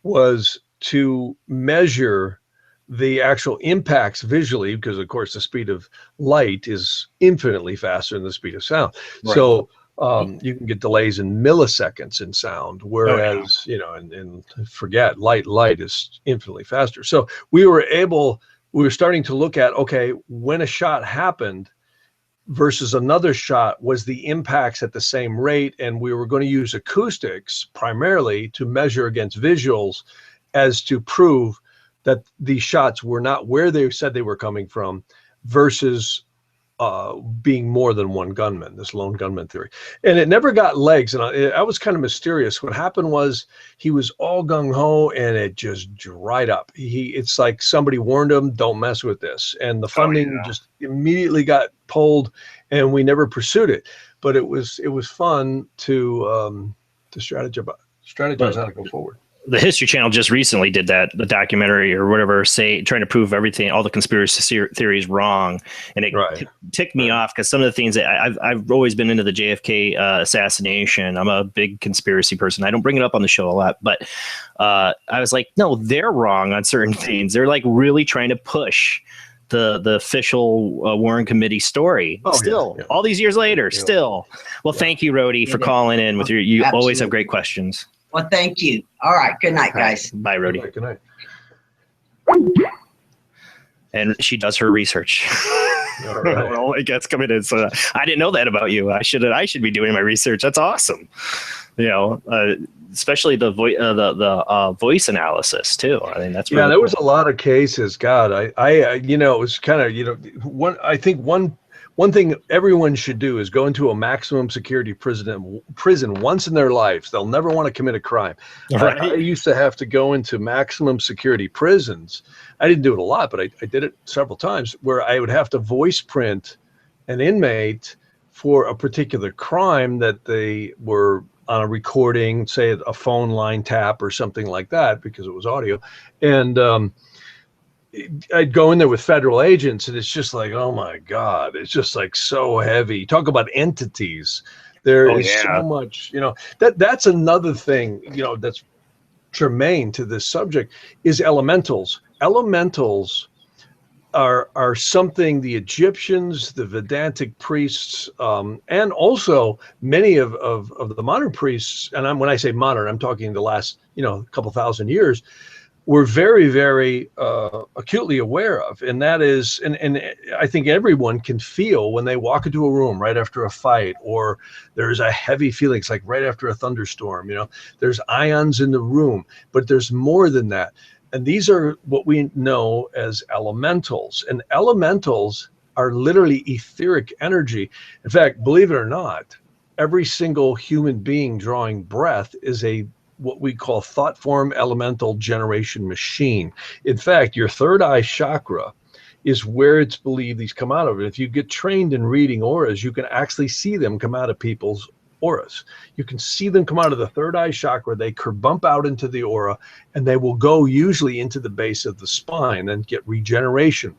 was to measure the actual impacts visually, because of course the speed of light is infinitely faster than the speed of sound. Right. So you can get delays in milliseconds in sound, whereas and forget light is infinitely faster. So we were starting to look at, okay, when a shot happened versus another shot, was the impacts at the same rate? And we were going to use acoustics primarily to measure against visuals, as to prove that these shots were not where they said they were coming from, versus being more than one gunman, this lone gunman theory. And it never got legs. And I was kind of mysterious. What happened was he was all gung-ho, and it just dried up. It's like somebody warned him, don't mess with this. And the funding just immediately got pulled, and we never pursued it. But it was fun to strategize how to go forward. The History Channel just recently did the documentary or whatever, trying to prove everything, all the conspiracy theories wrong. And it ticked me off, because some of the things that I've always been into the JFK assassination. I'm a big conspiracy person. I don't bring it up on the show a lot, but I was like, no, they're wrong on certain things. They're like really trying to push the official Warren Committee story. All these years later, still. Well, thank you, Rhodey, for calling in with you always have great questions. Well, thank you. All right. Good night, guys. Bye, Rhodey. Good night. And she does her research. All right. Well, it gets coming in. So I didn't know that about you. I should be doing my research. That's awesome. Especially the voice analysis too. I mean, that's really there was a lot of cases. God, it was kind of I think one thing everyone should do is go into a maximum security prison once in their lives. They'll never want to commit a crime. Right. I used to have to go into maximum security prisons. I didn't do it a lot, but I did it several times, where I would have to voice print an inmate for a particular crime that they were on a recording, say a phone line tap or something like that, because it was audio. And I'd go in there with federal agents, and it's just like, oh my God, it's just like so heavy. Talk about entities. There is so much, that's another thing, that's germane to this subject, is elementals. Elementals are something the Egyptians, the Vedantic priests, and also many of the modern priests, and when I say modern, I'm talking the last, couple thousand years, we're very, very acutely aware of. And that is, and I think everyone can feel when they walk into a room right after a fight, or there's a heavy feeling, it's like right after a thunderstorm, there's ions in the room, but there's more than that. And these are what we know as elementals. And elementals are literally etheric energy. In fact, believe it or not, every single human being drawing breath is what we call thought form elemental generation machine. In fact, your third eye chakra is where it's believed these come out of. If you get trained in reading auras, you can actually see them come out of people's auras. You can see them come out of the third eye chakra. They bump out into the aura, and they will go usually into the base of the spine and get regeneration.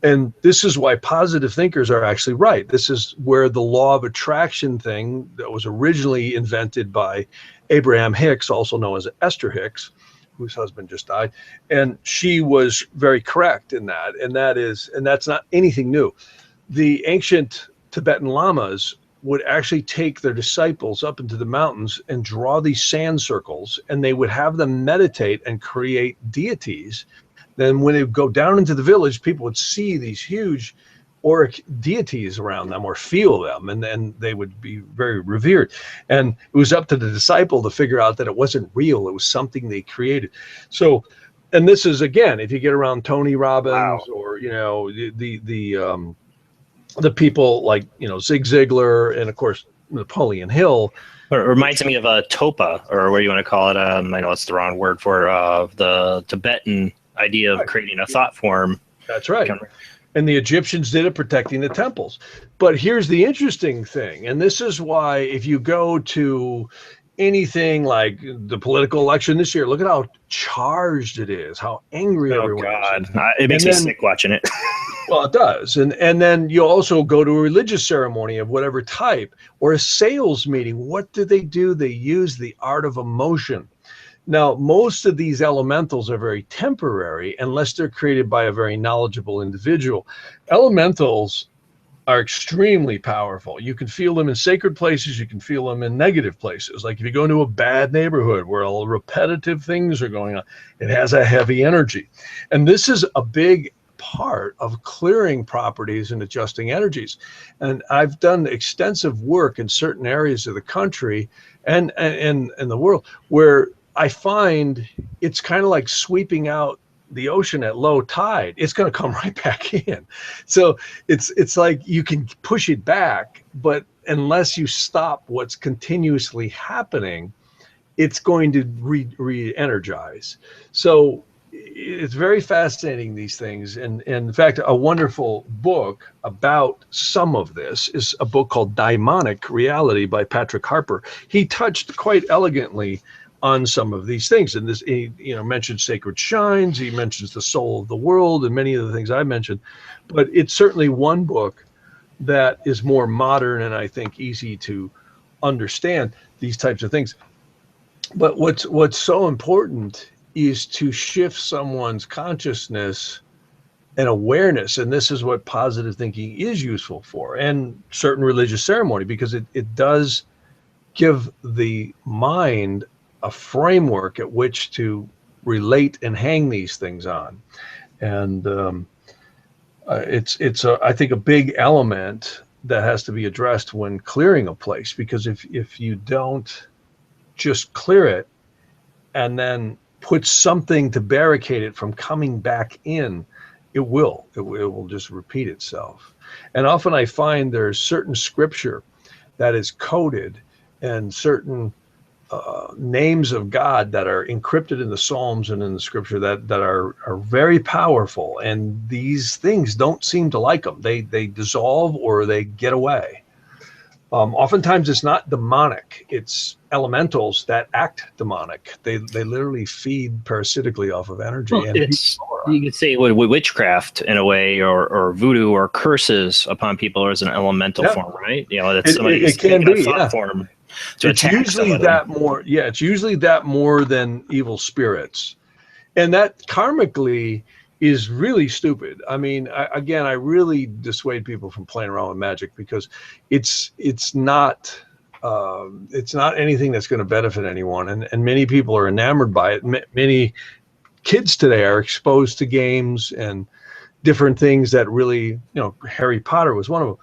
And this is why positive thinkers are actually right. This is where the law of attraction thing that was originally invented by Abraham Hicks, also known as Esther Hicks, whose husband just died. And she was very correct in that. And that's not anything new. The ancient Tibetan lamas would actually take their disciples up into the mountains and draw these sand circles, and they would have them meditate and create deities. Then when they would go down into the village, people would see these huge auric deities around them or feel them, and then they would be very revered. And it was up to the disciple to figure out that it wasn't real. It was something they created. So, and this is, again, if you get around Tony Robbins or, you know, the people like, you know, Zig Ziglar and, of course, Napoleon Hill. It reminds me of a topa, or what do you want to call it? I know it's the wrong word for the Tibetan idea of creating a thought form. That's right. And the Egyptians did it, protecting the temples. But here's the interesting thing, and this is why if you go to anything like the political election this year, look at how charged it is, how angry everyone is. Oh, God. It makes me sick watching it. Well, it does. And then you also go to a religious ceremony of whatever type or a sales meeting. What do? They use the art of emotion. Now, most of these elementals are very temporary unless they're created by a very knowledgeable individual. Elementals are extremely powerful. You can feel them in sacred places. You can feel them in negative places. Like if you go into a bad neighborhood where all repetitive things are going on, it has a heavy energy. And this is a big part of clearing properties and adjusting energies. And I've done extensive work in certain areas of the country and the world where I find it's kind of like sweeping out the ocean at low tide. It's going to come right back in. So it's like you can push it back, but unless you stop what's continuously happening, it's going to re-energize. So it's very fascinating, these things. And in fact, a wonderful book about some of this is a book called Daimonic Reality by Patrick Harper. He touched quite elegantly on some of these things. And this, he, you know, mentions sacred shrines, he mentions the soul of the world, and many of the things I mentioned. But it's certainly one book that is more modern and I think easy to understand these types of things. But what's so important is to shift someone's consciousness and awareness. And this is what positive thinking is useful for, and certain religious ceremony, because it does give the mind a framework at which to relate and hang these things on. And it's I think a big element that has to be addressed when clearing a place, because if you don't just clear it and then put something to barricade it from coming back in, it will just repeat itself. And often I find there's certain scripture that is coded and certain names of God that are encrypted in the Psalms and in the scripture that are very powerful. And these things don't seem to like them. They dissolve or they get away. Oftentimes it's not demonic. It's elementals that act demonic. They literally feed parasitically off of energy. Well, and you could say witchcraft in a way, or voodoo, or curses upon people as an elemental form, right? You know, that's somebody's can be, form. It's usually that more. Yeah, it's usually that more than evil spirits, and that karmically is really stupid. I mean, I really dissuade people from playing around with magic, because it's not anything that's going to benefit anyone, and many people are enamored by it. Many kids today are exposed to games and different things that really, you know, Harry Potter was one of them,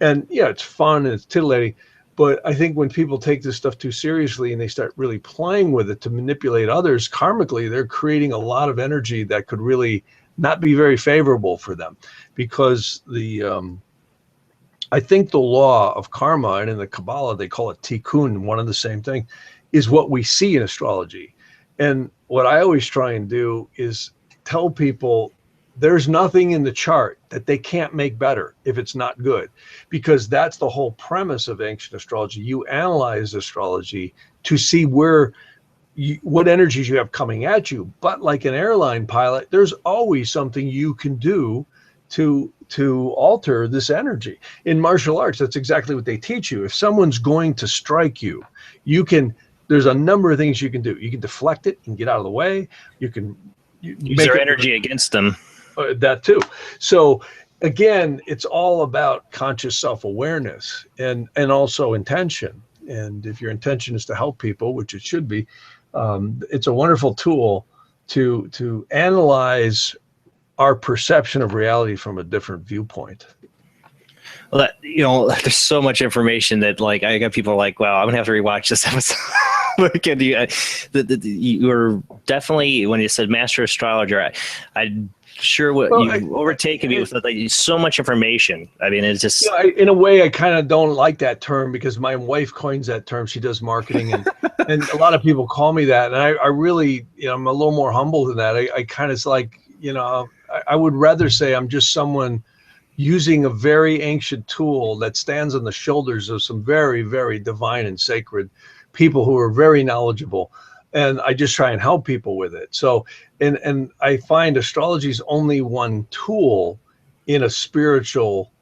and yeah, it's fun and it's titillating. But I think when people take this stuff too seriously and they start really playing with it to manipulate others karmically, they're creating a lot of energy that could really not be very favorable for them, because I think the law of karma, and in the Kabbalah they call it tikkun, one and the same thing, is what we see in astrology. And what I always try and do is tell people there's nothing in the chart that they can't make better if it's not good, because that's the whole premise of ancient astrology. You analyze astrology to see what energies you have coming at you. But like an airline pilot, there's always something you can do to alter this energy. In martial arts, that's exactly what they teach you. If someone's going to strike you, there's a number of things you can do. You can deflect it and get out of the way. You can use their energy against them. That too. So again, it's all about conscious self-awareness and also intention. And if your intention is to help people, which it should be, it's a wonderful tool to analyze our perception of reality from a different viewpoint. Well, there's so much information that, like, I got people like, wow, I'm gonna have to rewatch this episode. You were definitely, when you said master astrologer, I'm sure you've overtaken me with like so much information. I mean, it's just in a way I kind of don't like that term because my wife coins that term. She does marketing and a lot of people call me that, and I really, I'm a little more humble than that. I kind of like, I would rather say I'm just someone using a very ancient tool that stands on the shoulders of some very, very divine and sacred people who are very knowledgeable. And I just try and help people with it. So, and I find astrology is only one tool in a spiritual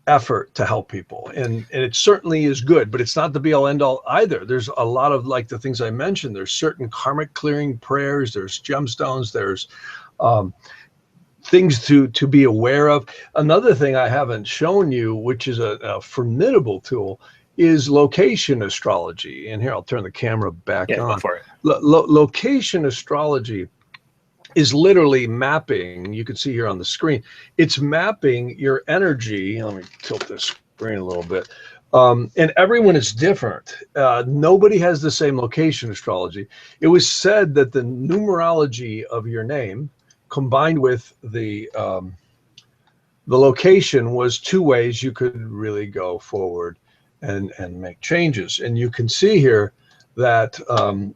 effort to help people. And it certainly is good, but it's not the be all end all either. There's a lot of, like the things I mentioned, there's certain karmic clearing prayers, there's gemstones, there's things to be aware of. Another thing I haven't shown you, which is a formidable tool, is location astrology. And here, I'll turn the camera back on. Go for it. Location astrology is literally mapping. You can see here on the screen, it's mapping your energy. Let me tilt this screen a little bit. And everyone is different. Nobody has the same location astrology. It was said that the numerology of your name combined with the location was two ways you could really go forward and make changes. And you can see here that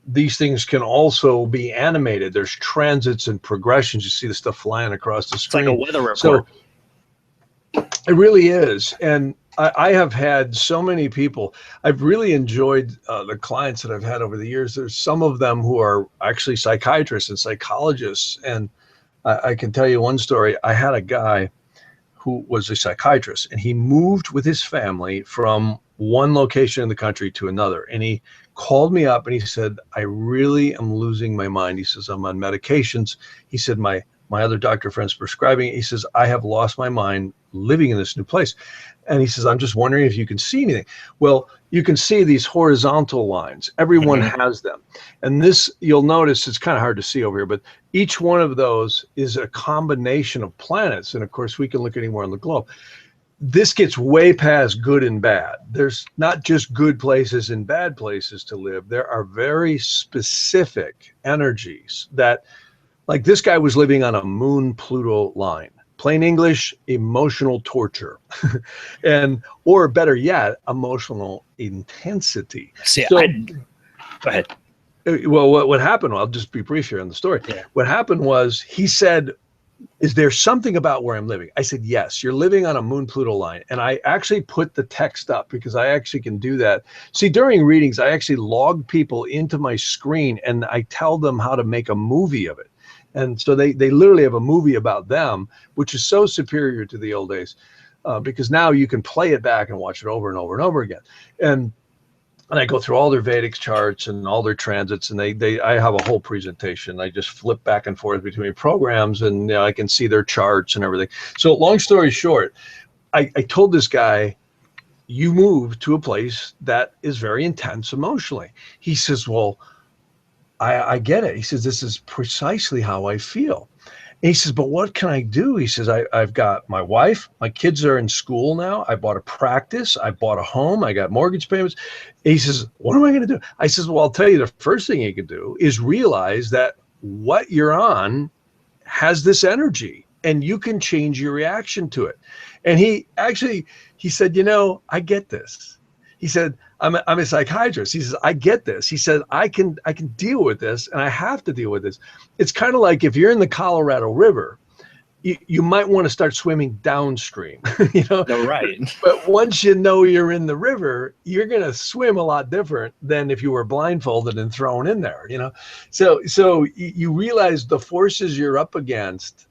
these things can also be animated. There's transits and progressions. You see the stuff flying across the screen. It's like a weather report. So it really is. And I have had so many people. I've really enjoyed the clients that I've had over the years. There's some of them who are actually psychiatrists and psychologists. And I can tell you one story. I had a guy who was a psychiatrist, and he moved with his family from one location in the country to another. And he called me up and he said, I really am losing my mind. He says, I'm on medications. He said, my other doctor friend's prescribing it. He says, I have lost my mind living in this new place. And he says, I'm just wondering if you can see anything. Well, you can see these horizontal lines. Everyone has them. And this, you'll notice, it's kind of hard to see over here, but each one of those is a combination of planets. And of course, we can look anywhere on the globe. This gets way past good and bad. There's not just good places and bad places to live. There are very specific energies that, like this guy was living on a Moon-Pluto line. Plain English, emotional torture. Or better yet, emotional intensity. See, so, go ahead. Well, what happened, I'll just be brief here on the story. Yeah. What happened was he said, is there something about where I'm living? I said, yes, you're living on a Moon-Pluto line. And I actually put the text up because I actually can do that. See, during readings, I actually log people into my screen and I tell them how to make a movie of it. And so they literally have a movie about them, which is so superior to the old days because now you can play it back and watch it over and over and over again. And I go through all their Vedic charts and all their transits, and I have a whole presentation. I just flip back and forth between programs, and I can see their charts and everything. So long story short, I told this guy, you move to a place that is very intense emotionally. He says, well, I get it. He says, this is precisely how I feel. And he says, but what can I do? He says, I've got my wife, my kids are in school now. I bought a practice. I bought a home. I got mortgage payments. And he says, what am I going to do? I says, well, I'll tell you, the first thing you can do is realize that what you're on has this energy and you can change your reaction to it. And he said, I get this. He said, I'm a psychiatrist. He says, I get this. He said, I can deal with this and I have to deal with this. It's kind of like if you're in the Colorado River, you might want to start swimming downstream, No, right. But once you know you're in the river, you're going to swim a lot different than if you were blindfolded and thrown in there, So you realize the forces you're up against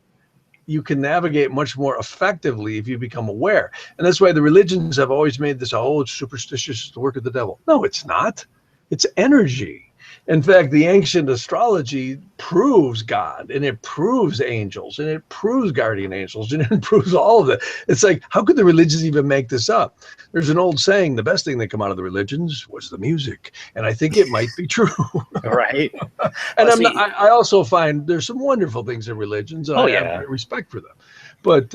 you can navigate much more effectively if you become aware. And that's why the religions have always made this, oh, it's superstitious, it's the work of the devil. No, it's not. It's energy. In fact, the ancient astrology proves God, and it proves angels, and it proves guardian angels, and it proves all of it. It's like, how could the religions even make this up? There's an old saying, the best thing that come out of the religions was the music. And I think it might be true. Right. And I also find there's some wonderful things in religions, and I have great respect for them. But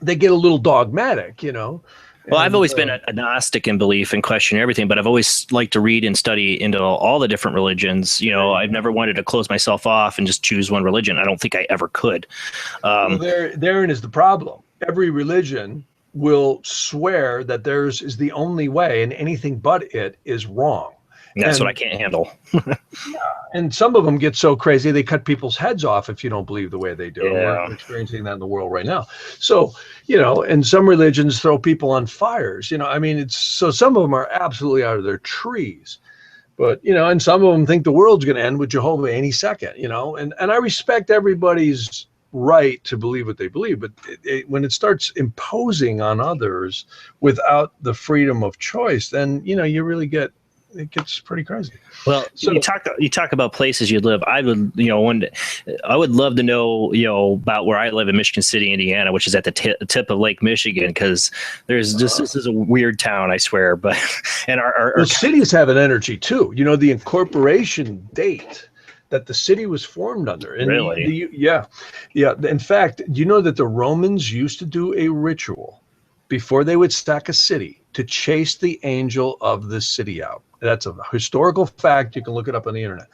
they get a little dogmatic, you know. Well, I've always been a Gnostic in belief and question everything, but I've always liked to read and study into all the different religions. You know, I've never wanted to close myself off and just choose one religion. I don't think I ever could. Well, therein is the problem. Every religion will swear that theirs is the only way, and anything but it is wrong. That's what I can't handle. And some of them get so crazy they cut people's heads off if you don't believe the way they do. Yeah. We're experiencing that in the world right now. So, you know, and some religions throw people on fires. You know, I mean, so some of them are absolutely out of their trees. But, you know, and some of them think the world's going to end with Jehovah any second, you know. And I respect everybody's right to believe what they believe. But when it starts imposing on others without the freedom of choice, then, you know, you really it gets pretty crazy. Well, so you talk about places you live. I would, you know, I would love to know, you know, about where I live in Michigan City, Indiana, which is at the tip of Lake Michigan, because there's this is a weird town, I swear. But and our cities have an energy too. You know, the incorporation date that the city was formed under. And really? Yeah. In fact, do you know that the Romans used to do a ritual before they would sack a city to chase the angel of the city out? That's a historical fact. You can look it up on the internet.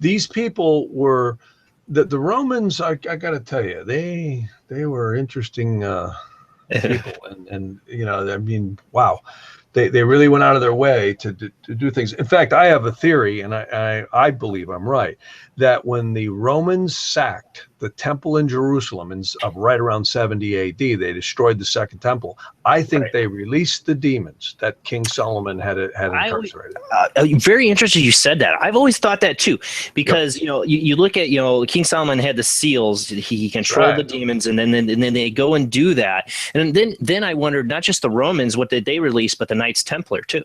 These people were the Romans. I got to tell you, they were interesting people, and you know, I mean, wow, they really went out of their way to do things. In fact, I have a theory, and I believe I'm right, that when the Romans sacked the temple in Jerusalem of right around 70 AD, they destroyed the second temple. I think they released the demons that King Solomon had incarcerated. Very interesting you said that. I've always thought that too, because you know, you look at, you know, King Solomon had the seals. He controlled the demons, and then they go and do that. And then I wondered, not just the Romans, what did they release, but the Knights Templar too.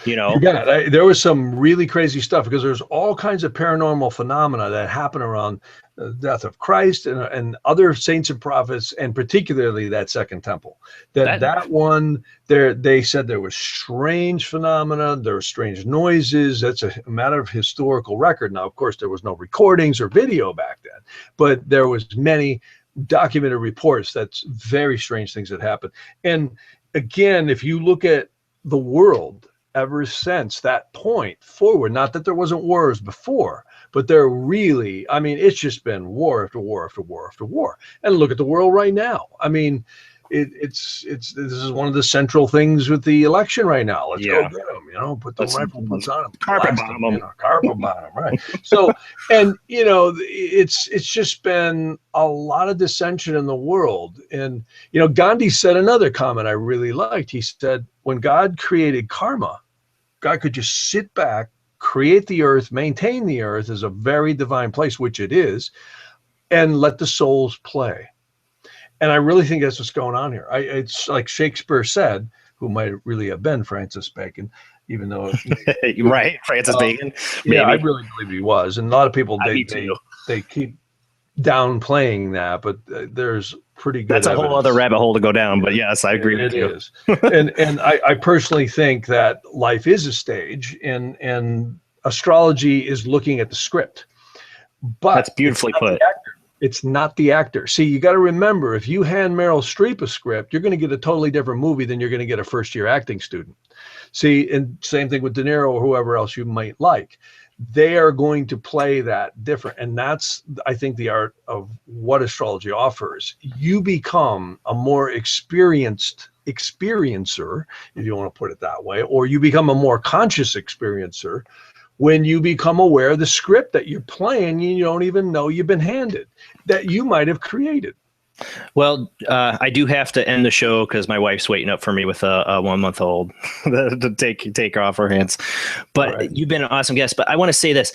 You know, there was some really crazy stuff, because there's all kinds of paranormal phenomena that happen around the death of Christ and other saints and prophets, and particularly that second temple. That one there, they said there was strange phenomena, there were strange noises. That's a matter of historical record. Now, of course, there was no recordings or video back then, but there was many documented reports that's very strange things that happened. And again, if you look at the world ever since that point forward, not that there wasn't wars before, but there really, I mean, it's just been war after war after war after war. And look at the world right now. I mean, this is one of the central things with the election right now. Let's go get them, you know, put the rifle butts on them, carpet bomb them, carpet bomb them, right? So, and you know, it's just been a lot of dissension in the world. And you know, Gandhi said another comment I really liked. He said, when God created karma, God could just sit back, create the earth, maintain the earth as a very divine place, which it is, and let the souls play. And I really think that's what's going on here. It's like Shakespeare said, who might really have been Francis Bacon, even though right, Francis Bacon. Maybe. Yeah, I really believe he was. And a lot of people they keep downplaying that, but there's pretty good. That's a whole other rabbit hole to go down. But yes, I agree with you. It is. and I personally think that life is a stage, and astrology is looking at the script. But that's beautifully put. It's not the actor. See, you got to remember, if you hand Meryl Streep a script, you're going to get a totally different movie than you're going to get a first-year acting student. See, and same thing with De Niro or whoever else you might like. They are going to play that different. And that's, I think, the art of what astrology offers. You become a more experienced experiencer, if you want to put it that way, or you become a more conscious experiencer when you become aware of the script that you're playing, you don't even know you've been handed, that you might have created. Well, I do have to end the show because my wife's waiting up for me with a 1 month old to take her off her hands. But You've been an awesome guest. But I want to say this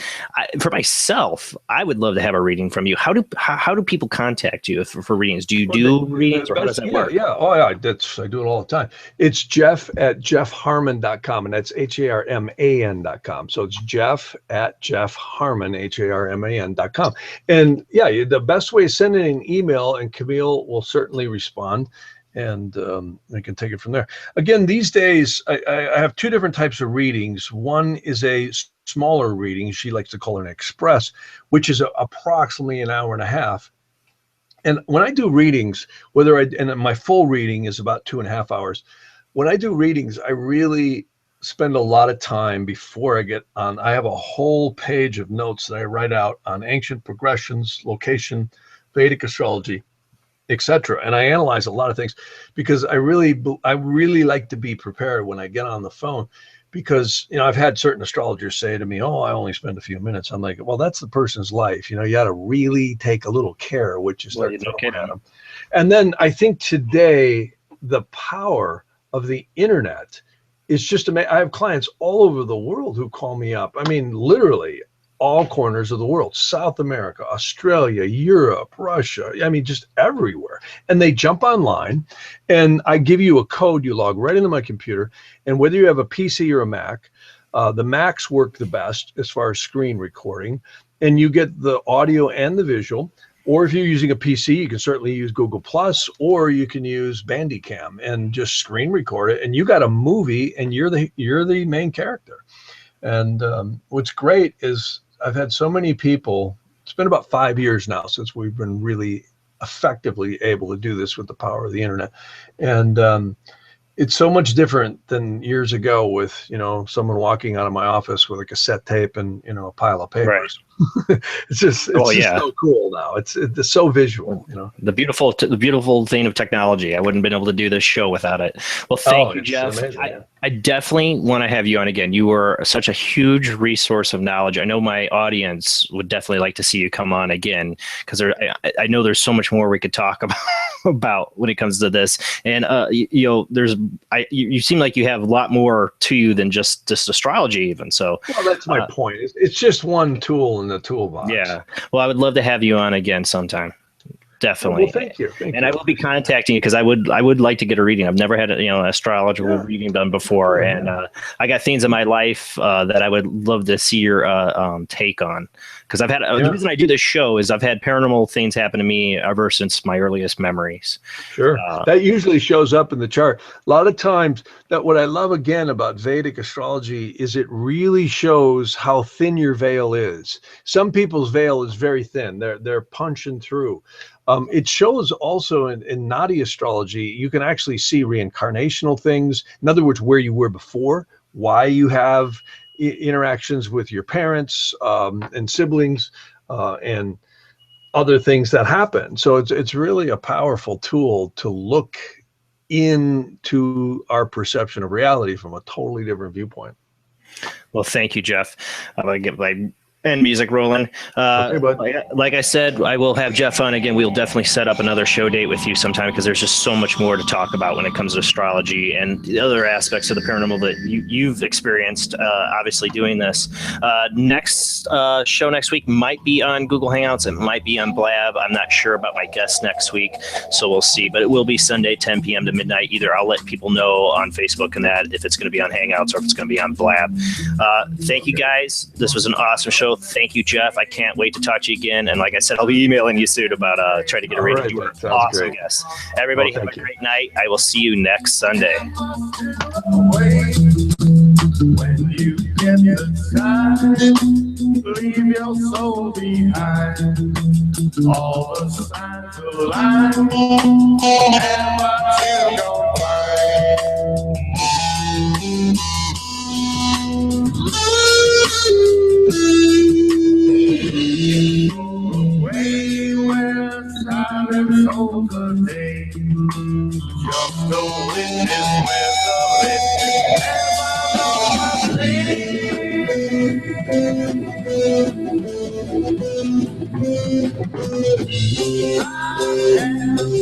for myself. I would love to have a reading from you. How do people contact you for readings? Do you do readings, or how does that work? Yeah. Oh, yeah. I do it all the time. It's Jeff at jeffharman.com, and that's HARMAN.com. So it's Jeff at jeffharman, HARMAN.com. And yeah, the best way is sending an email, and Camille will certainly respond, and I can take it from there. Again, these days, I have two different types of readings. One is a smaller reading. She likes to call it an express, which is approximately an hour and a half. And when I do readings, and my full reading is about 2.5 hours. When I do readings, I really spend a lot of time before I get on. I have a whole page of notes that I write out on ancient progressions, location, Vedic astrology, etc. And I analyze a lot of things because I really like to be prepared when I get on the phone, because, I've had certain astrologers say to me, "Oh, I only spend a few minutes." I'm like, well, that's the person's life. You got to really take a little care what you start throwing at them. And then I think today, the power of the internet is just amazing. I have clients all over the world who call me up. I mean, literally all corners of the world, South America, Australia, Europe, Russia, I mean, just everywhere. And they jump online, and I give you a code, you log right into my computer. And whether you have a PC or a Mac, the Macs work the best as far as screen recording, and you get the audio and the visual. Or if you're using a PC, you can certainly use Google Plus, or you can use Bandicam and just screen record it. And you got a movie, and you're the main character. And what's great is I've had so many people. It's been about 5 years now since we've been really effectively able to do this with the power of the internet. And it's so much different than years ago with, someone walking out of my office with a cassette tape and, a pile of papers. Right. It's just so cool now. It's so visual, The beautiful thing of technology. I wouldn't have been able to do this show without it. Well, thank you, Jeff. Amazing, I definitely want to have you on again. You were such a huge resource of knowledge. I know my audience would definitely like to see you come on again, because I know there's so much more we could talk about when it comes to this. And you seem like you have a lot more to you than just astrology, even. So well, that's my point. It's just one tool in the toolbox. Yeah. Well, I would love to have you on again sometime. Definitely. Well, thank you. I will be contacting you because I would like to get a reading. I've never had an astrological reading done before, and I got things in my life that I would love to see your take on. Because I've had the reason I do this show is I've had paranormal things happen to me ever since my earliest memories. Sure, that usually shows up in the chart. A lot of times, that what I love again about Vedic astrology is it really shows how thin your veil is. Some people's veil is very thin; they're punching through. It shows also in Nadi astrology, you can actually see reincarnational things. In other words, where you were before, why you have interactions with your parents and siblings and other things that happen. So it's really a powerful tool to look into our perception of reality from a totally different viewpoint. Well, thank you, Jeff. I'm going to get my and music rolling. Like I said, I will have Jeff on again. We'll definitely set up another show date with you sometime, because there's just so much more to talk about when it comes to astrology and the other aspects of the paranormal that you've experienced, obviously doing this. Next show next week might be on Google Hangouts. It might be on Blab. I'm not sure about my guest next week, so we'll see. But it will be Sunday, 10 p.m. to midnight. Either I'll let people know on Facebook and that if it's going to be on Hangouts or if it's going to be on Blab. Thank you, guys. This was an awesome show. Thank you, Jeff. I can't wait to talk to you again. And like I said, I'll be emailing you soon about trying to get a reading. You were awesome, guys. Everybody have a great night. I will see you next Sunday. When you get the time, leave your soul behind. All the signs align, and what you gon' find. Way where silence holds the day, just know it is where the living never know my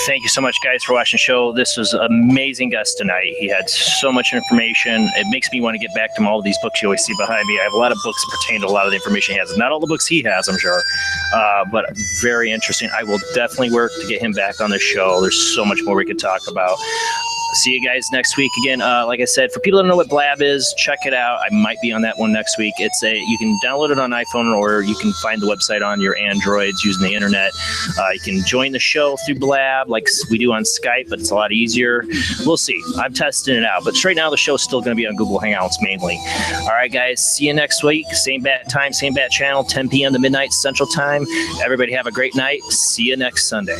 Thank you so much, guys, for watching the show. This was an amazing guest tonight. He had so much information. It makes me want to get back to all of these books you always see behind me. I have a lot of books that pertain to a lot of the information he has. Not all the books he has, I'm sure, but very interesting. I will definitely work to get him back on the show. There's so much more we could talk about. See you guys next week again. Like I said, for people that don't know what Blab is, check it out. I might be on that one next week. You can download it on iPhone, or you can find the website on your Androids using the internet. You can join the show through Blab like we do on Skype, but it's a lot easier. We'll see. I'm testing it out, but right now the show's still going to be on Google Hangouts mainly. All right, guys. See you next week. Same bat time, same bat channel, 10 p.m. to midnight Central Time. Everybody have a great night. See you next Sunday.